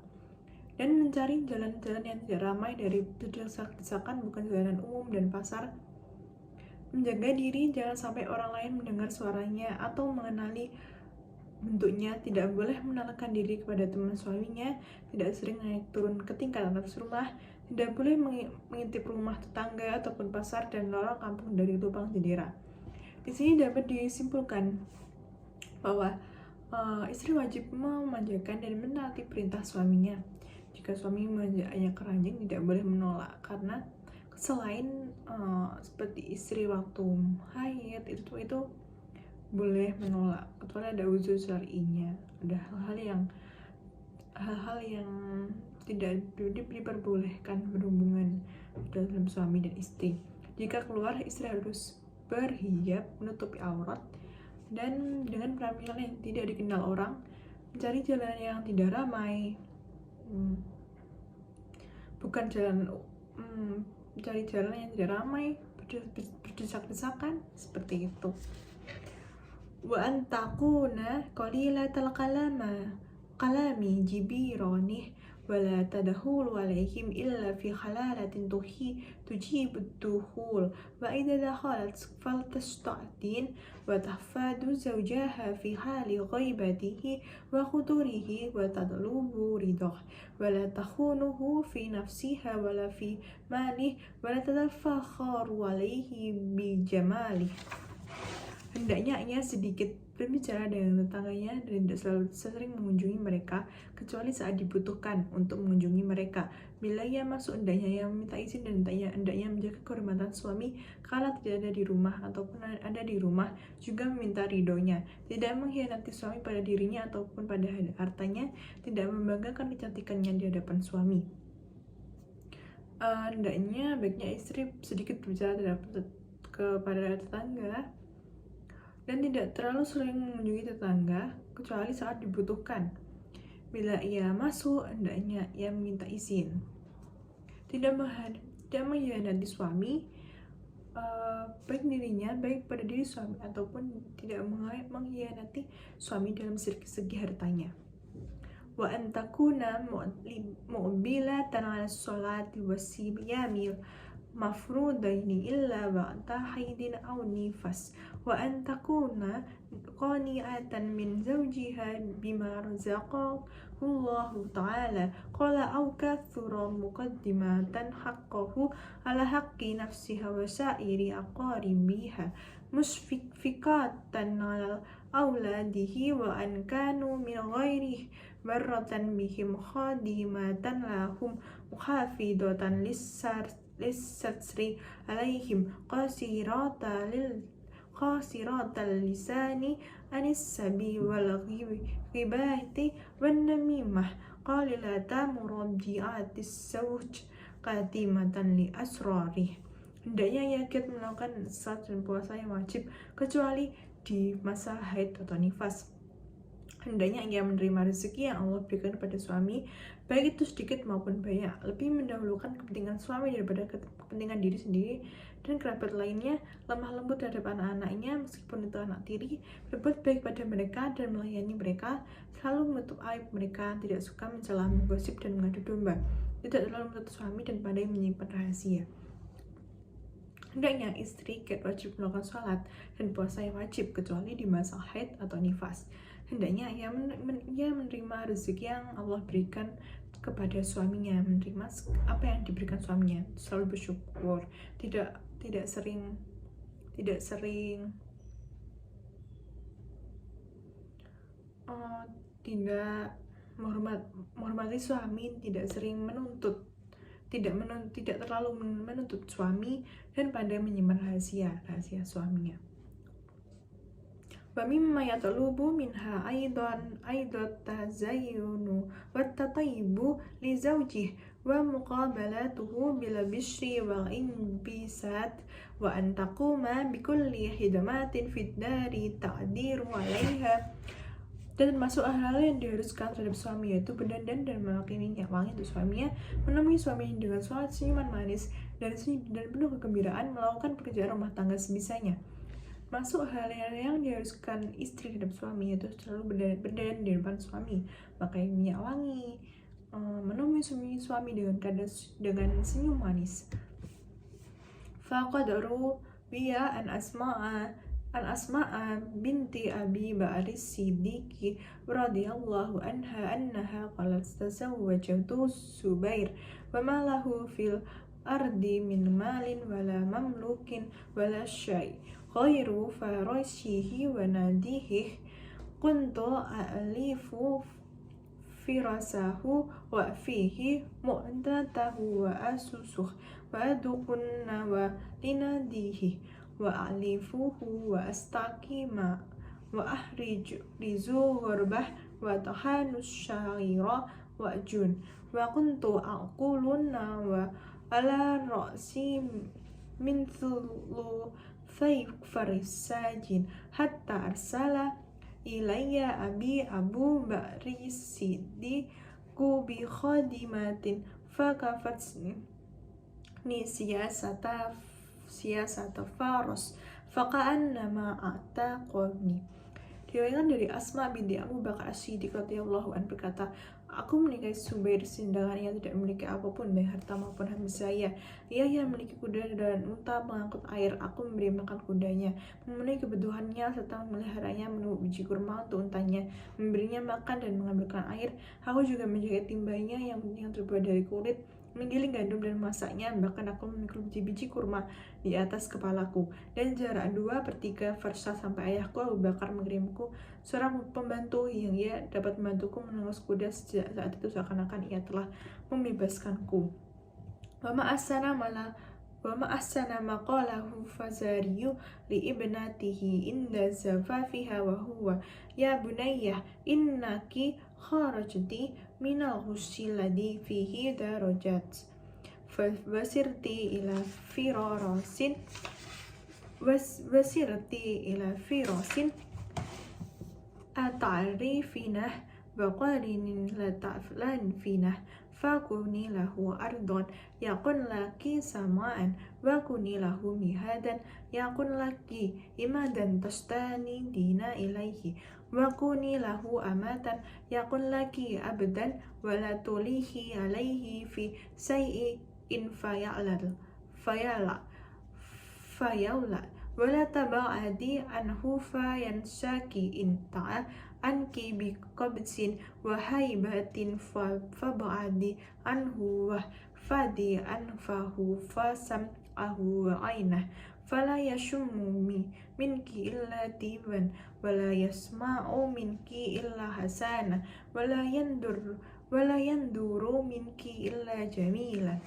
Dan mencari jalan-jalan yang tidak ramai dari desak-desakan, bukan jalanan umum dan pasar. Menjaga diri jangan sampai orang lain mendengar suaranya atau mengenali bentuknya. Tidak boleh mengenalkan diri kepada teman suaminya. Tidak sering naik turun ke tingkat atas rumah. Tidak boleh mengintip rumah tetangga ataupun pasar dan lorong kampung dari lubang jendela. Di sini dapat disimpulkan bahwa istri wajib memanjakan dan menaati perintah suaminya. Jika suami mengajaknya ke ranjang, tidak boleh menolak, karena selain seperti istri waktu haid itu boleh menolak kecuali ada udzur syar'inya, ada hal-hal yang tidak diperbolehkan berhubungan dalam suami dan istri. Jika keluar, istri harus berhijab menutupi aurat dan dengan penampilan yang tidak dikenal orang, mencari jalan yang tidak ramai, bukan jalan mencari jalan yang tidak ramai, berdesak-desakan, seperti itu. Wa antakuna qalilatal kalami jibiranih wala tadkhulu alaihim illa fi halalatin tujibu dukhul wa idza dakhalat faltasta'din wa tahfadu zawjaha fi hali ghaibatihi wa khudurihi wa tadlubu ridah wala takhunuhu fi nafsiha wala fi malih wala tadafakharu alaihi bi jamalih. Hendaknya ia sedikit berbicara dengan tetangganya dan tidak selalu sering mengunjungi mereka kecuali saat dibutuhkan untuk mengunjungi mereka. Bila ia masuk, hendaknya ia meminta izin dan hendaknya menjaga kehormatan suami kala tidak ada di rumah ataupun ada di rumah, juga meminta ridhonya. Tidak mengkhianati suami pada dirinya ataupun pada hartanya, tidak membanggakan kecantikannya di hadapan suami. Hendaknya baiknya istri sedikit berbicara kepada tetangga dan tidak terlalu sering mengunjungi tetangga kecuali saat dibutuhkan. Bila ia masuk, hendaknya ia meminta izin. Tidak mengkhianati suami, baik dirinya, baik pada diri suami, ataupun tidak mengkhianati suami dalam segi hartanya. Wa antakuna mu'bilatan 'ala sholati wasiyami mafrudaini illa ba'da haidin aw nifas wa an takuna qani'atan min zawjiha bima razaqahullahu ta'ala qala aw kathura muqaddimatan haqqahu ala haqqi nafsiha wa sa'iri aqaribiha musfikatan ala awladihi wa an kanu min ghairihi barratan bihim khadimatan lahum muhafidatan lissatri alaihim qasiratal lisani anis sabi wal ghibati wan namimah qalilata murabji'atis zawj qatimatan li asrarih hendaknya ia giat melakukan salat dan puasa yang wajib kecuali di masa haid atau nifas. Hendaknya ia menerima rezeki yang Allah berikan kepada suami, baik itu sedikit maupun banyak, lebih mendahulukan kepentingan suami daripada kepentingan diri sendiri dan kerabat lainnya, lemah lembut terhadap anak-anaknya meskipun itu anak tiri, berbuat baik pada mereka dan melayani mereka, selalu menutup aib mereka, tidak suka mencela, menggosip dan mengadu domba, tidak terlalu menuntut suami dan pandai menyimpan rahasia. Hendaknya istri giat wajib melakukan sholat dan puasa yang wajib kecuali di masa haid atau nifas. Hendaknya ia menerima rezeki yang Allah berikan kepada suaminya, menerima apa yang diberikan suaminya, selalu bersyukur, tidak sering tidak menghormati suami, tidak sering menuntut, tidak terlalu menuntut suami, dan pandai menyimpan rahasia suaminya. Wa mimma yatlubu minha aidan tazayyunu wa tatayyibu li zawjihi wa muqabalatuhu bil bishri wal inbisat wa an taquma bi kulli hidmatin fid dari ta'diru 'alaiha. Dan termasuk hal-hal yang diharuskan terhadap suami, yaitu berdandan dan memakai minyak wangi untuk suaminya, menemui suaminya dengan sholat, senyuman manis, dan penuh kegembiraan, melakukan pekerjaan rumah tangga sebisanya. Masuk hal-hal yang diharuskan istri terhadap suami, yaitu selalu berdandan di depan suami, memakai minyak wangi, menemui suami dengan senyum manis. Faqadaru biya an Asma'a binti Abi Bakr Siddiq radhiyallahu anha annaha qalat tazawwajtu Zubair wa ma lahu fil ardi min malin wala mamlukin wala syai ghairu farashihi wa nadihi kuntu a'lifu firasahu wa fihi mu'tatahu wa asusuh wa adukunna wa linadihi wa alifuhu wa astaqima wa rizu gharbah wa tahanus syaira wa jun wa kuntu aquluna wa ala ra'si min thulu farisajin hatta arsala ilayya Abu Bakri Siddiqu bi khadimatin fakafatni siyasata faros faqa'annama a'taqani. Diriwayatkan dari Asma binti Abu Bakar As-Siddiq radhiyallahu anhu berkata, aku menikahi Zubair sedangkan ia tidak memiliki apapun baik harta maupun harta saya. Ia yang memiliki kuda dan unta pengangkut air. Aku memberi makan kudanya, memenuhi kebutuhannya serta memeliharanya, menumbuk biji kurma untuk untanya, memberinya makan dan mengambilkan air. Aku juga menjaga timbanya yang terbuat dari kulit, menggiling gandum dan memasaknya, bahkan aku memikul biji-biji kurma di atas kepalaku. Dan jarak 2/3 versah sampai ayahku Abu Bakar mengirimku seorang pembantu yang ia dapat membantuku menunggus kuda. Sejak saat itu seakan-akan ia telah membebaskanku. Wa ma'asana maqalahu Fazariyu li ibnatihi inda zafafiha wa huwa ya bunayya innaki kharajti minal ghusyi ladhi fihi darajat wasirti ila firasin ata'rifinah wa qarinin la ta'lanfinah fakuni lahu ardon yakun laki samaan wa kuni lahu mihadan yakun laki imadan tastani dina ilaihi wa kuni lahu amatan yakun laki abdan wala tulihi alaihi fi say'in fayala wala taba'adi anhu fayansaki inta'a anki biqabsin wa haibatin faba'adi anhu wa fadi anfahu fasam'ahu wa ainah fala yashummu minki illa tiban wala yasma'u minki illa hasana wala yanduru minki illa jamilan.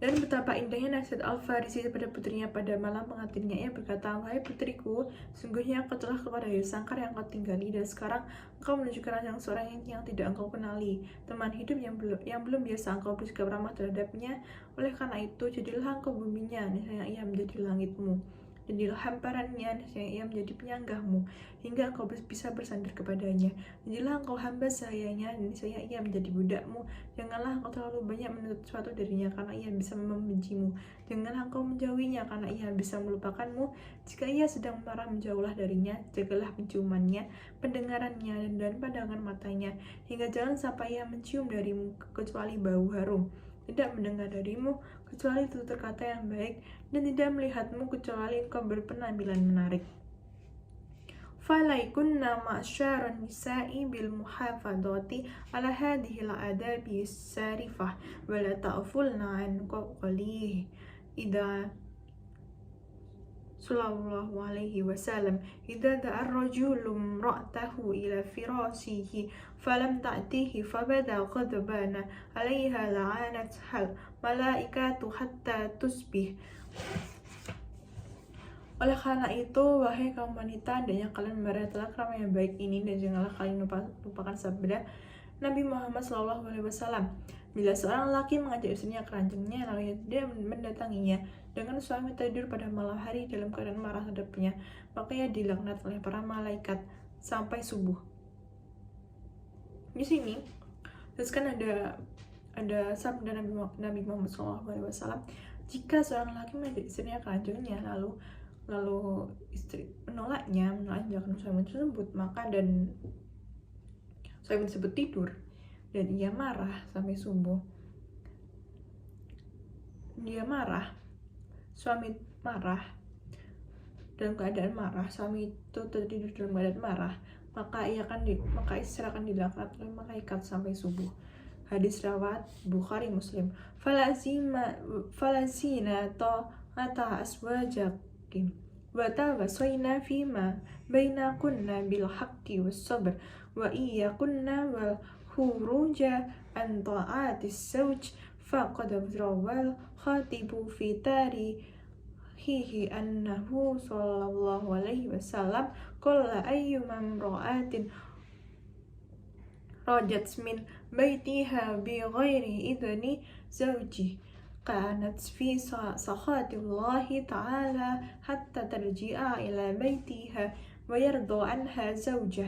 Dan betapa indahnya nasihat Al-Farisi pada putrinya pada malam pengantinnya. Ia berkata, "Wahai putriku, sungguhnya aku telah keluar dari sangkar yang kau tinggali, dan sekarang engkau menuju ke ranjang seorang yang tidak engkau kenali, teman hidup yang belum biasa engkau bersikap ramah terhadapnya. Oleh karena itu, jadilah engkau buminya, niscaya ia menjadi langitmu. Jadilah hamparannya, niscaya ia menjadi penyanggahmu, hingga engkau bisa bersandar kepadanya. Jadilah engkau hamba sahayanya, niscaya ia menjadi budakmu. Janganlah engkau terlalu banyak menuntut sesuatu darinya, karena ia bisa membencimu. Janganlah engkau menjauhinya, karena ia bisa melupakanmu. Jika ia sedang marah, menjauhlah darinya. Jagalah penciumannya, pendengarannya, dan pandangan matanya, hingga jangan sampai ia mencium darimu kecuali bau harum, tidak mendengar darimu kecuali tutur kata yang baik, dan tidak melihatmu kecuali engkau berpenampilan menarik. فَعَلَيْكُنَّ مَعْشَرَ النِّسَاءِ بِالْمُحَافَظَةِ عَلَى هَذِهِ الْآدَابِ السَّارِفَةِ وَلَا تَغْفُلْنَ عَنْ قَوْلِهِ إِذَا صلى الله عليه وسلم إذا دعا الرجل امرأته إلى فراشه فلم تأته فبدا غضبان عليها لعنتها الملائكة حتى تصبح. Oleh karena itu, wahai kaum wanita, hendaknya kalian memerhatikan krama yang baik ini, dan janganlah kalian lupakan sabda Nabi Muhammad SAW. Bila seorang laki mengajak istrinya ke ranjangnya, lalu dia mendatanginya dengan suami tidur pada malam hari dalam keadaan marah terhadapnya, maka ia dilaknat oleh para malaikat sampai subuh. Di sini, terus kan ada sabda Nabi Muhammad SAW, jika seorang laki mengajak istrinya ke ranjangnya, lalu istri menolaknya suami tersebut, maka dan suami tersebut tidur dan ia marah sampai subuh. Suami marah dalam keadaan marah, suami itu tertidur dalam keadaan marah, maka istri akan dilaknat oleh malaikat sampai subuh. Hadis riwayat Bukhari Muslim. Falazina ta'ata aswajakin wa tawasayna fima bainakunna bil haqqi was sabr wa iyyakunna wal khuruja an ta'atis zawj faqad rawal khatibu fi tarihihi annahu sallallahu alaihi wasallam qala ayyuma imra'atin rajat min baitiha bi ghairi idni zawji kanat fi sakhatillahi ta'ala hatta tarji'a ila baitiha wa yarda anha zawjah.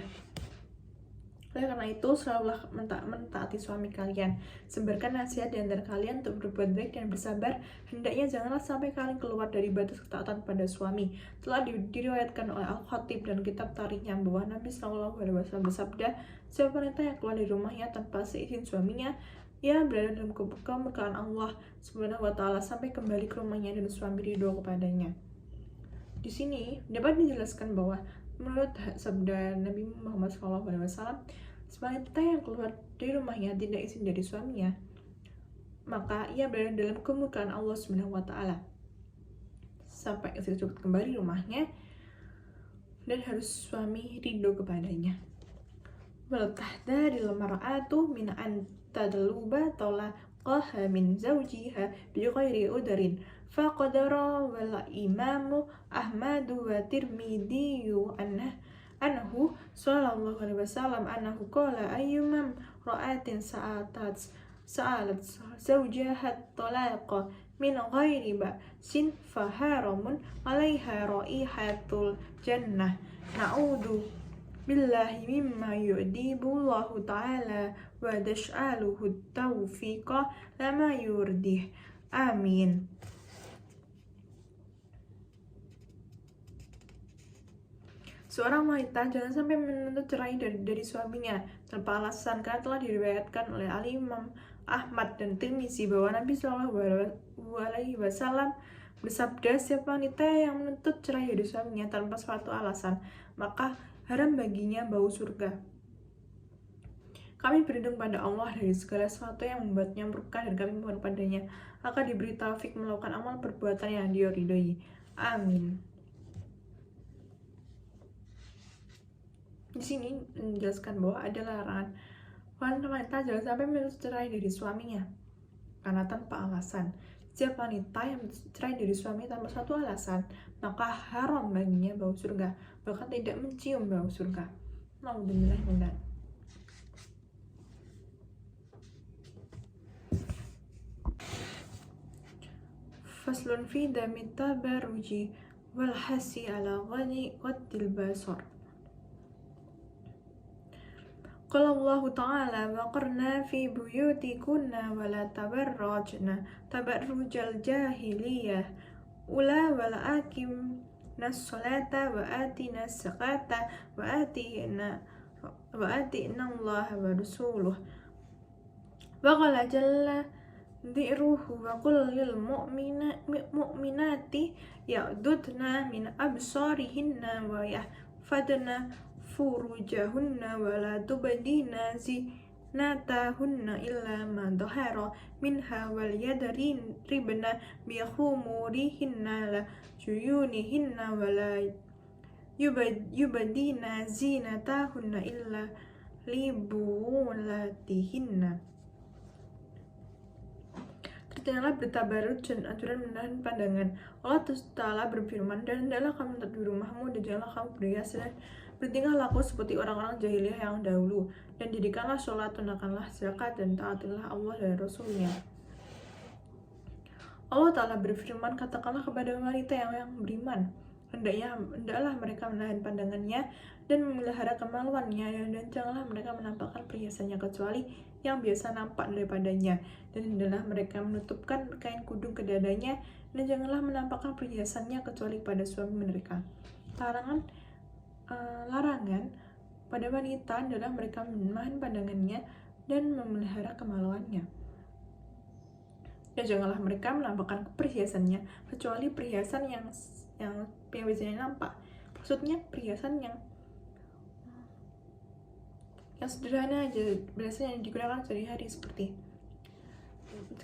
Oleh karena itu, selalulah mentaati suami kalian. Sebarkan nasihat di antara kalian untuk berbuat baik dan bersabar. Hendaknya janganlah sampai kalian keluar dari batas ketaatan pada suami. Telah diriwayatkan oleh Al-Khatib dan kitab tarikhnya bahwa Nabi SAW bersabda, siapa wanita yang keluar dari rumahnya tanpa seizin suaminya, ia berada dalam kemurkaan Allah Subhanahu wa Ta'ala sampai kembali ke rumahnya dan suami ridho kepadanya. Di sini dapat dijelaskan bahwa menurut sabda Nabi Muhammad SAW, wanita yang keluar dari rumahnya tidak izin dari suaminya, maka ia berada dalam kemurkaan Allah Subhanahu wa Ta'ala sampai istri tersebut kembali rumahnya dan harus suami ridho kepadanya. Wal tahdharil mar'atu min an tadluba talaqaha min zawjiha bi ghairi udrin faqadara wal imamu Ahmadu wa Tirmidhiyu anhu sallallahu alaihi wasallam annahu qala ayyumam ra'atin sa'alat zawjaha talaqa min ghairi ba'sin faharamun 'alaiha ra'ihatul jannah na'udzu billahi mimma yu'dibullahu ta'ala wa das'aluhu taufiqa lama yurdih. Amin. Seorang wanita jangan sampai menuntut cerai dari suaminya tanpa alasan, karena telah diriwayatkan oleh Imam Ahmad dan Tirmizi bahwa Nabi SAW bersabda, siapa wanita yang menuntut cerai dari suaminya tanpa suatu alasan, maka haram baginya bau surga. Kami berlindung pada Allah dari segala sesuatu yang membuatnya murka, dan kami mohon padanya agar diberi taufik melakukan amal perbuatan yang Dia ridhoi. Amin. Di sini menjelaskan bahwa ada larangan wanita jangan sampai menuntut cerai dari suaminya karena tanpa alasan. Setiap wanita yang bercerai dari suami tanpa suatu alasan, maka haram baginya bau surga, bahkan tidak mencium bau surga. Alhamdulillah. Faslun fi dami tabaruji wal hasi ala ghaddil basar. Qala Allah Ta'ala waqarna fi buyutikunna wa la tabarrajna tabarrujal jahiliyah ula wal aqimna sholata wa atina zakata wa atina Allah wa rasuluh. Wa qala jalla dhi'ruhu wa qul lil mu'minati ya'dudna min absarihinna wa yahfadna furujahunna wa la tubdina zinatahunna illa ma dhahara minha wal yadribna bi khumurihinna la juyunihinna wa la yubdina zinatahunna illa li bu'ulatihinna. Janganlah bertabarut dan aturan menahan pandangan. Allah Ta'ala berfirman, dan hendaklah kamu tetap di rumahmu, dan janganlah kamu berhias dan bertingkah laku seperti orang-orang jahiliyah yang dahulu, dan dirikanlah sholat, tunaikanlah zakat, dan taatilah Allah dan Rasulnya. Allah Ta'ala berfirman, katakanlah kepada wanita yang beriman, hendaklah mereka menahan pandangannya dan memelihara kemaluannya, dan janganlah mereka menampakkan perhiasannya kecuali yang biasa nampak daripadanya, dan hendaklah mereka menutupkan kain kudung ke dadanya, dan janganlah menampakkan perhiasannya kecuali pada suami mereka. Larangan pada wanita adalah mereka menahan pandangannya dan memelihara kemaluannya. Dan janganlah mereka menampakkan perhiasannya kecuali perhiasan yang biasanya nampak. Maksudnya perhiasan yang sederhana aja, biasanya yang digunakan sehari-hari, seperti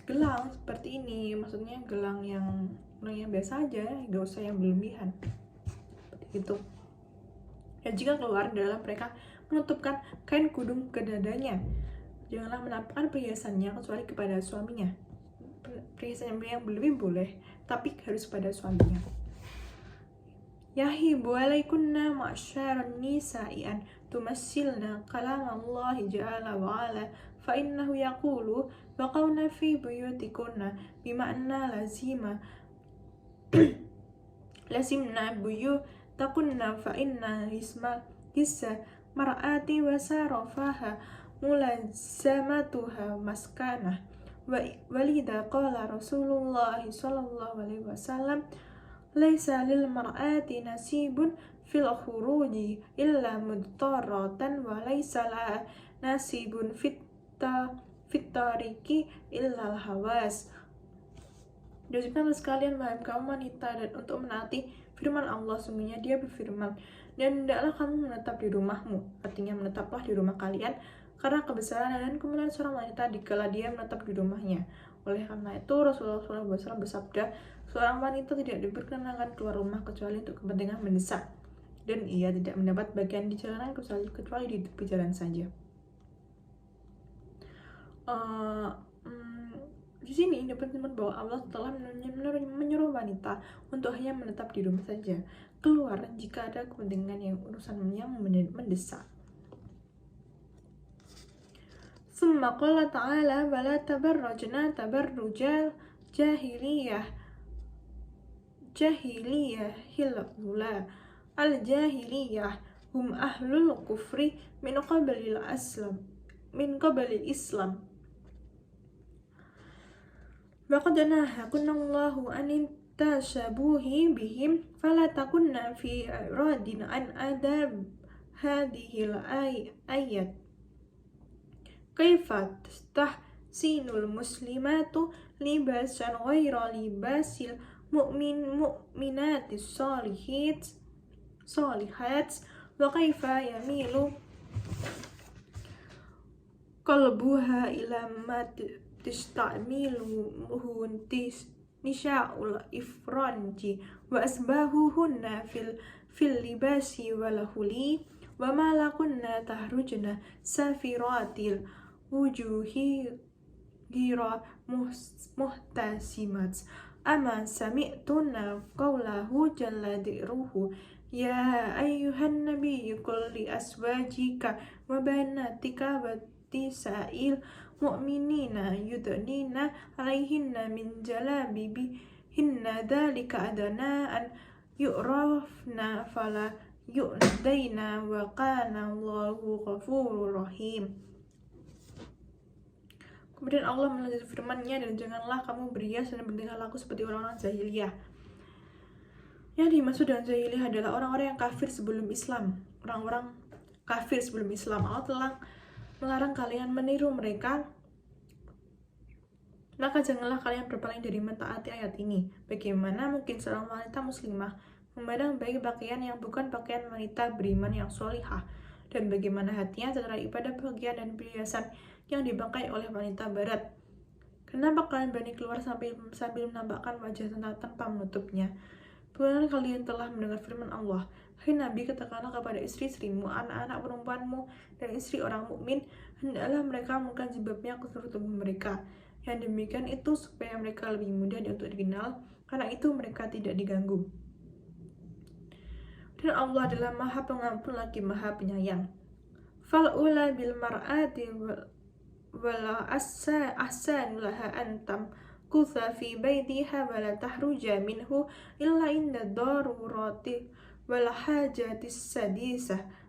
gelang seperti ini. Maksudnya gelang yang biasa aja, gak usah yang berlebihan seperti itu. Dan jika keluar adalah mereka menutupkan kain kudung ke dadanya. Janganlah menampakkan perhiasannya kecuali kepada suaminya. Perhiasan yang berlebih boleh, tapi harus pada suaminya. Yahibu alaikunna ma'syaran nisa'i an tumassilna kalam Allah ja'ala wa'ala fa innahu yaqulu waqawna fi buyutikunna bima'na lazimna buyutakunna fa inna hissa mar'ati wa sarafaha mulazamatuha maskanah walidha qala Rasulullah sallallahu alaihi wasallam laisa lil mar'ati nasibun fil khuruji illa mudtaratan wa laisa la nasibun fit tariki illa hawas. Diwajibkanlah sekalian wahai kaum wanita dan untuk menaati firman Allah, sungguhnya Dia berfirman, dan hendaklah kamu menetap di rumahmu. Artinya menetaplah di rumah kalian karena kebesaran dan kemuliaan seorang wanita dikala dia menetap di rumahnya. Oleh karena itu Rasulullah SAW bersabda, seorang wanita tidak diperkenankan keluar rumah kecuali untuk kepentingan mendesak, dan ia tidak mendapat bagian di jalanan kecuali di tepi jalan saja. Di sini dapat teman bahwa Allah telah menyuruh wanita untuk hanya menetap di rumah saja, keluar jika ada kepentingan urusan yang mendesak. ثم قال تعالى ولا تبرجنا تبرج الجاهلية الأولى. الجاهلية هم أهل الكفر من قبل الإسلام وقد نهاكم الله عن التشبه بهم فلا تكن في إعراض عن آداب هذه الآية. كيف تستحسن المسلمات لباسا غير لباس المؤمنات الصالحات وكيف يميل قلبها إلى ما تستعمله نساء الإفرنج وأسبابهن في اللباس والهلي وما لكن تخرجن سافرات الوجوه غير محتسمات أما سمعتن قوله جل ذكره يا أيها النبي قل لأزواجك وبناتك ونساء المؤمنين يدنين عليهن من جلابيبهن ذلك أدنى أن يعرفن فلا يؤذين وكان الله غفور رحيم. Kemudian Allah melanjutkan firman-Nya, dan janganlah kamu berias dan bertingkah laku seperti orang-orang jahiliyah. Yang dimaksud dengan jahiliyah adalah orang-orang yang kafir sebelum Islam. Orang-orang kafir sebelum Islam. Allah telah melarang kalian meniru mereka. Maka janganlah kalian berpaling dari mentaati ayat ini. Bagaimana mungkin seorang wanita muslimah memandang baik pakaian yang bukan pakaian wanita beriman yang solihah, dan bagaimana hatinya tertarik pada pakaian dan perhiasan yang dipakai oleh wanita barat. Kenapa kalian berani keluar sambil menampakkan wajah tanpa menutupnya? Benar kalian telah mendengar firman Allah. Hai Nabi, katakanlah kepada istri-istrimu, anak-anak perempuanmu, dan istri orang mukmin, hendaklah mereka mengangkat jilbabnya ke seluruh tubuh mereka. Yang demikian itu supaya mereka lebih mudah untuk dikenal, karena itu mereka tidak diganggu. Dan Allah adalah Maha Pengampun lagi Maha Penyayang. Fal'ula bil mar'ati wala ahsan laha antam kutha fi baitiha wala tahruja minhu illa inda darurati wala hajatis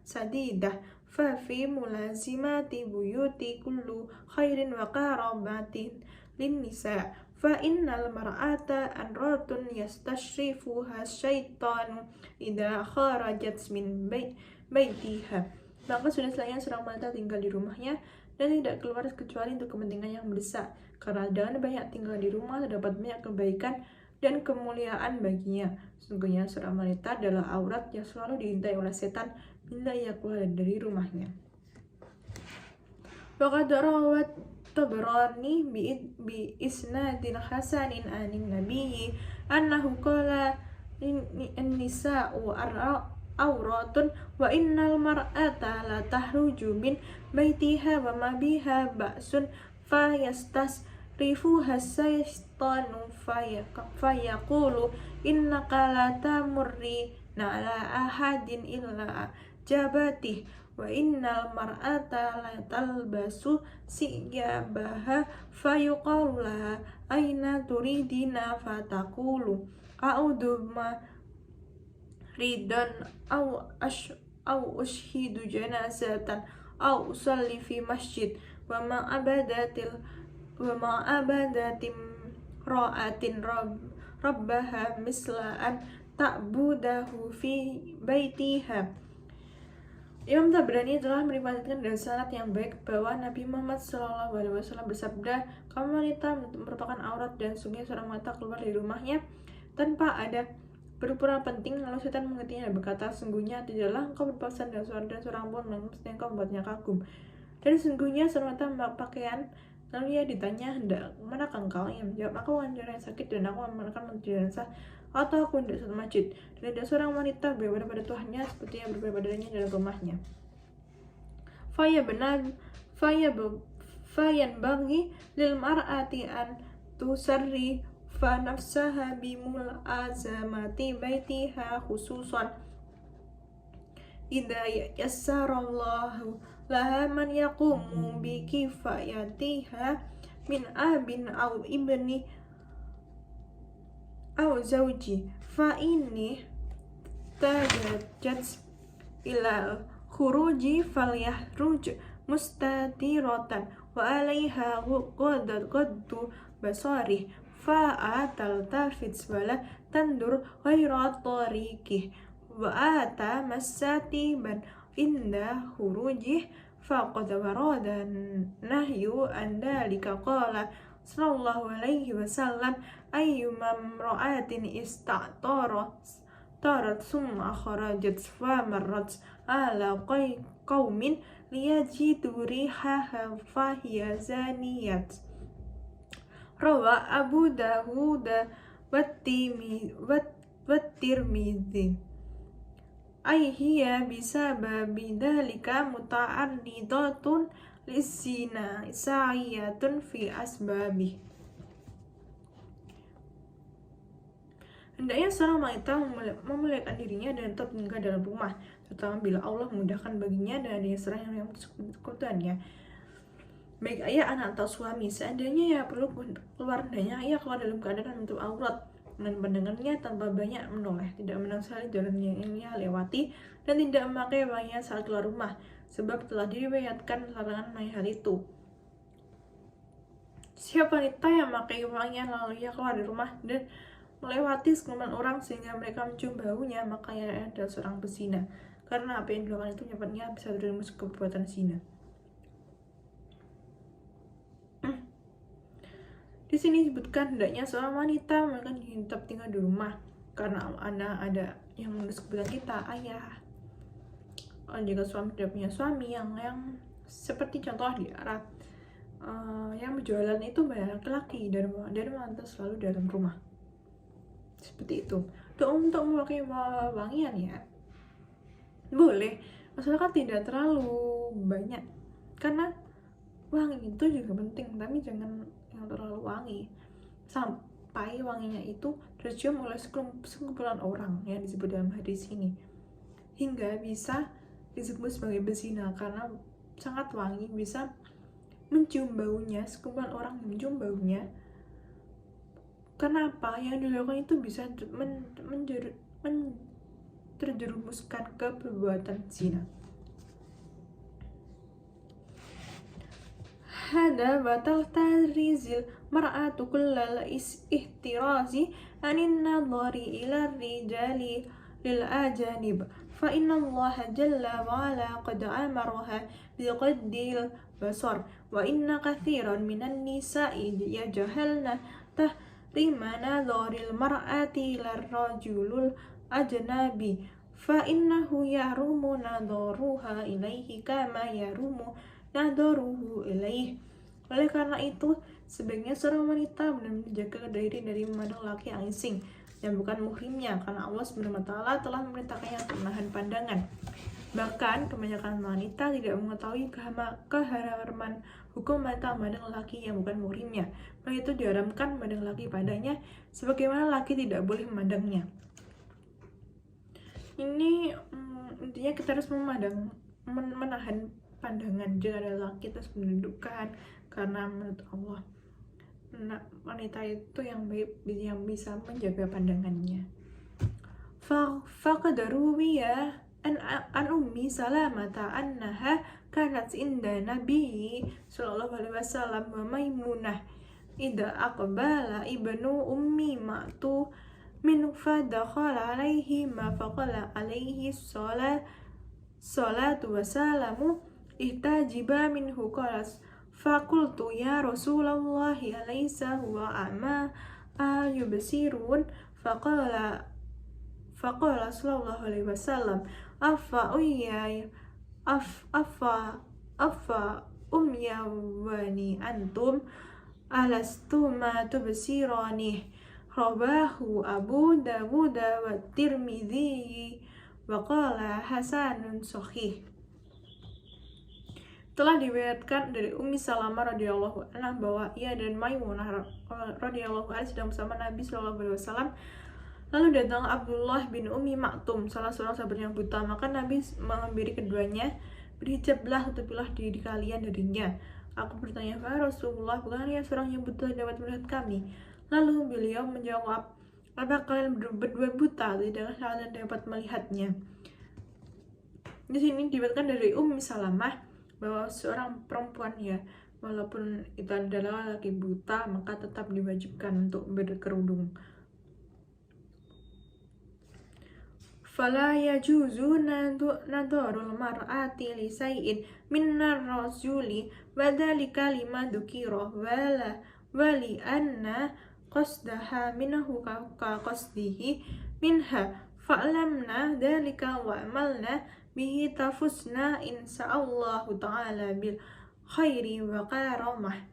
sadidah fa fi mulazimati buyuti kullu khairin wa karabatin lin nisa fa innal mar'ata anratun yastashrifuha syaitanu idha kharajat min baitiha. Maka sudah selayaknya seorang wanita tinggal di rumahnya dan tidak keluar kecuali untuk kepentingan yang mendesak, karena dengan banyak tinggal di rumah terdapat banyak kebaikan dan kemuliaan baginya. Sesungguhnya seorang wanita adalah aurat yang selalu diintai oleh setan bila ia keluar dari rumahnya. Waqad rawat Tabrani bi isnadin hasanin anin nabiyyi annahu qala an-nisa'u auratun wa innal mar'ata la tahruju min baitiha wa ma biha ba'sun fayastasrifuha syaitanu fayaqulu innaka la tamurri ala ahadin illa jabatih wa innal mar'ata la talbasu siyabaha fayuqalu laha aina turidina fataqulu a'udhu ma ridan au ushidu janazatan au usalli fi masjid wa ma abadatim ra'atin rabbaha mislaan ta'budahu fi baitiha. Imam Tabrani telah meriwayatkan dari sanad yang baik bahwa Nabi Muhammad SAW bersabda, kaum wanita merupakan aurat, dan sungguh seorang wanita keluar dari rumahnya tanpa ada berpura penting, lalu setan mengertinya dan berkata, sungguhnya tidaklah engkau berpasangan dengan seorang pun yang engkau membuatnya kagum. Dan sungguhnya seorang wanita memakai pakaian, lalu ia ditanya, hendak manakah engkau? Ia menjawab, aku wanita yang sakit dan aku akan menjenazah, atau aku hendak suatu masjid. Dan tidak seorang wanita beribadah pada Tuhannya seperti yang beribadah padanya dalam rumahnya. Fayan bagi lil mar'ati an tusarri fa nafsaha bimul azamati baitiha khususan idza yassarallahu laha man yaqumu bi kifayatiha min abin au ibni au zawji fa inni tajat ila khuruji falyahruj mustatiratan wa alaiha qaddu basarih fa'a taltafit wala tandur ghaira tariqih wa ata masatiban inda khurujih faqad warada nahyu an dalika qala sallallahu alaihi wasallam ayyuma imra'atin tarat summa kharajat fa marrat ala qaumin liyajidu rihaha fahiya zaniyat. Rawa Abu Dawud wa Tirmidzi. Ay hiya bisababi dhalika muta'arridatun lisina sa'iyatun fi asbabih. Hendaknya seorang wanita memuliakan dirinya dan tetap tinggal dalam rumah, terutama bila Allah memudahkan baginya dan adanya seorang yang membutuhkannya, baik ayah, anak, atau suami. Seandainya ia perlu keluar, hendaknya ia keluar dalam keadaan menutup aurat dan pandangannya tanpa banyak menoleh, tidak menaksari jalan yang ia lewati, dan tidak memakai wangian saat keluar rumah, sebab telah diriwayatkan larangan hal itu. Siapa wanita yang memakai wangian lalu ia keluar dari rumah dan melewati sekumpulan orang sehingga mereka mencium baunya, maka ia adalah seorang pezina, karena apa yang dilakukan itu menyebabnya bisa terjerumus ke perbuatan zina. Di sini disebutkan hendaknya seorang wanita mereka tetap tinggal di rumah karena ada yang mengurus kebutuhan kita, ayah. Jika suami tidak punya suami yang seperti contoh di Arab, yang berjualan itu banyak laki-laki dan wanita selalu dalam rumah. Seperti itu. Untuk memakai wangian ya boleh, asalkan tidak terlalu banyak, karena wangi itu juga penting, tapi jangan yang terlalu wangi sampai wanginya itu tercium oleh sekumpulan orang yang disebut dalam hadis ini, hingga bisa disebut sebagai berzina, karena sangat wangi, bisa mencium baunya, sekumpulan orang mencium baunya. Kenapa? Yang dilakukan itu bisa terjerumuskan ke perbuatan zina. Hada batal tarizil mar'atu kullal ihtirazi anin nadhari ila rijali lil ajanib fa inna Allah jalla wa ala qad amaraha biqaddil basar wa inna kathiran minan nisa'i yajhalna tahrima nadharil mar'ati ila rajulul ajnabi fa innahu yahrumu nadharuha ilaihi kama yahrumu nadharuhu ilaih. Oleh karena itu, sebaiknya seorang wanita benar-benar menjaga diri dari memandang laki yang asing yang bukan muhrimnya, karena Allah SWT telah memerintahkannya untuk menahan pandangan. Bahkan, kebanyakan wanita tidak mengetahui keharaman hukum wanita memandang laki yang bukan muhrimnya. Maka itu diharamkan memandang laki padanya, sebagaimana laki tidak boleh memandangnya. Ini intinya kita harus menahan pandangan jika ada laki terus menundukkan, karena menurut Allah wanita itu yang baik, yang bisa menjaga pandangannya. Faqad ruwiya an ummi salamata annaha kanat inda nabi sallallahu alaihi wasallam wa maimunah idza aqbala ibnu ummi ma'tu min fadakhala alaihi ma faqala alaihi salatu wassalamu ihtajiba minhu qalas fakultu ya Rasulullah alaysa huwa ama ayubsirun faqala sallallahu alaihi wasallam afa umyawani antum alastuma tubsirani rawahu Abu Dawud wa Tirmidzi wa qala hasanun sahih. Telah diriwayatkan dari Ummi Salamah radhiyallahu anha bahwa ia dan Maimunah radhiyallahu anha sedang bersama Nabi sallallahu alaihi wasallam. Lalu datang Abdullah bin Ummi Maktum, salah seorang sahabat yang buta. Maka Nabi menghampiri keduanya, berhijablah, tutupilah diri kalian darinya. Aku bertanya, ya Rasulullah, bukannya seorang yang buta dapat melihat kami? Lalu beliau menjawab, apa kalian berdua buta? Tidaklah kalian dapat melihatnya. Di sini diriwayatkan dari Ummi Salamah bahwa seorang perempuan ya, walaupun itu adalah laki buta, maka tetap diwajibkan untuk berkerudung. Fala yajuzu nadharul mar'ati li say'in minnar rasuli wa dzalika lima dzukira wali anna qasdaha minhu ka qasdihi minha fa'lamna dzalika wa amalna bihi tafusna insyaallahu ta'ala bil khairi wa karamah.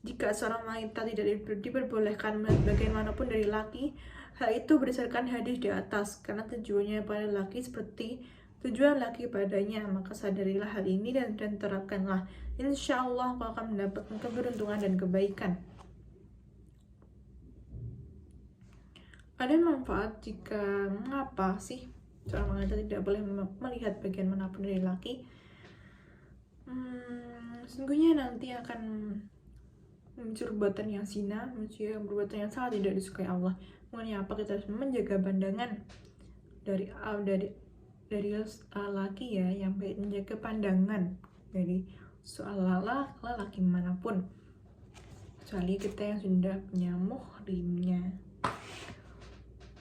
Jika seorang wanita tidak diperbolehkan melihat bagaimanapun dari laki, hal itu berdasarkan hadis di atas, karena tujuannya pada laki seperti tujuan laki padanya, maka sadarilah hal ini dan terapkanlah. insya Allah kau akan mendapatkan keberuntungan dan kebaikan. Ada manfaat jika mengapa sih seorang wanita tidak boleh melihat bagian manapun dari laki? Sesungguhnya nanti akan mencuri perbuatan yang zina, mencuri perbuatan yang sangat tidak disukai Allah. Makanya apa, kita harus menjaga pandangan dari laki ya, yang baik, menjaga pandangan dari soal laki manapun, kecuali kita yang sudah punya muhrimnya.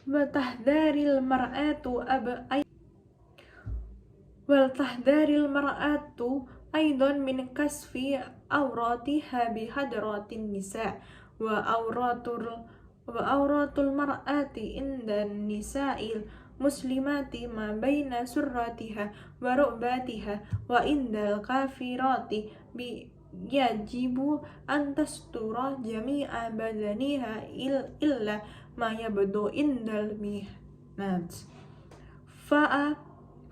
Waltahdaril mar'atu aidan min kasfi awratiha bihadratin nisa wa auratul mar'ati indan nisa'il muslimati ma baina surratiha wa rukbatiha wa indal kafirati bi yajibu an tastura jami'a badaniha illa ma yabdu indal mihnat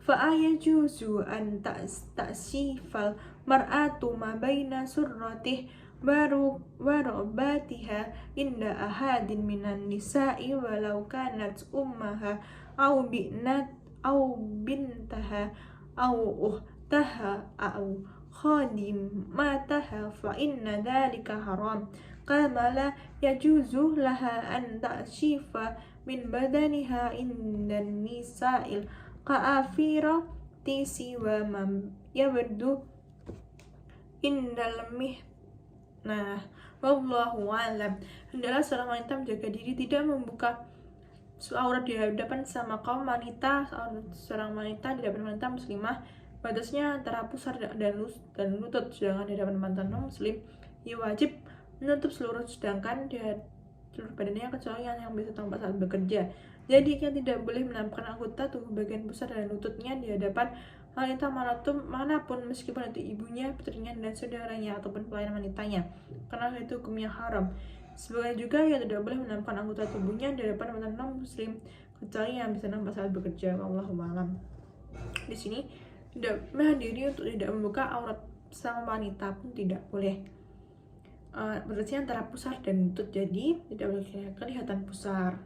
fa'ayajuzu an ta'sifal mar'atu ma baina surratih warobatiha inda ahadin minan nisa'i walau kanat ummaha au bintaha au uhtaha au khadimataha fa inna dhalika haram kama la yajuzu laha an ta'shifa min badaniha indan nisa'il ka'afirati siwa man yabdu indal mihnah. Wallahu a'lam. Hendaklah seorang wanita menjaga diri tidak membuka aurat di hadapan sama kaum wanita. Seorang wanita di hadapan wanita muslimah batasnya antara pusar dan lutut, sedangkan di hadapan mantan non muslim ia wajib menutup seluruh badannya kecuali yang bisa tampak saat bekerja. Jadi ia tidak boleh menampakkan anggota tubuh bagian pusar dan lututnya di hadapan wanita manapun, meskipun itu ibunya, putrinya, dan saudaranya ataupun pelayan wanitanya, karena itu hukumnya haram. Sebagai juga ia tidak boleh menampakkan anggota tubuhnya di hadapan mantan non muslim kecuali yang bisa nampak saat bekerja. Wallahu a'lam. Di sini tidak menahan diri untuk tidak membuka aurat sama wanita pun tidak boleh. Batasnya antara pusar dan lutut, jadi tidak boleh kelihatan pusar,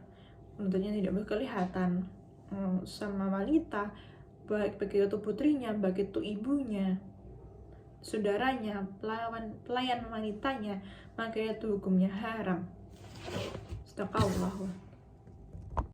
lututnya tidak boleh kelihatan sama wanita, baik itu putrinya, baik itu ibunya, saudaranya, pelayan wanitanya, maka itu hukumnya haram. Astagfirullah.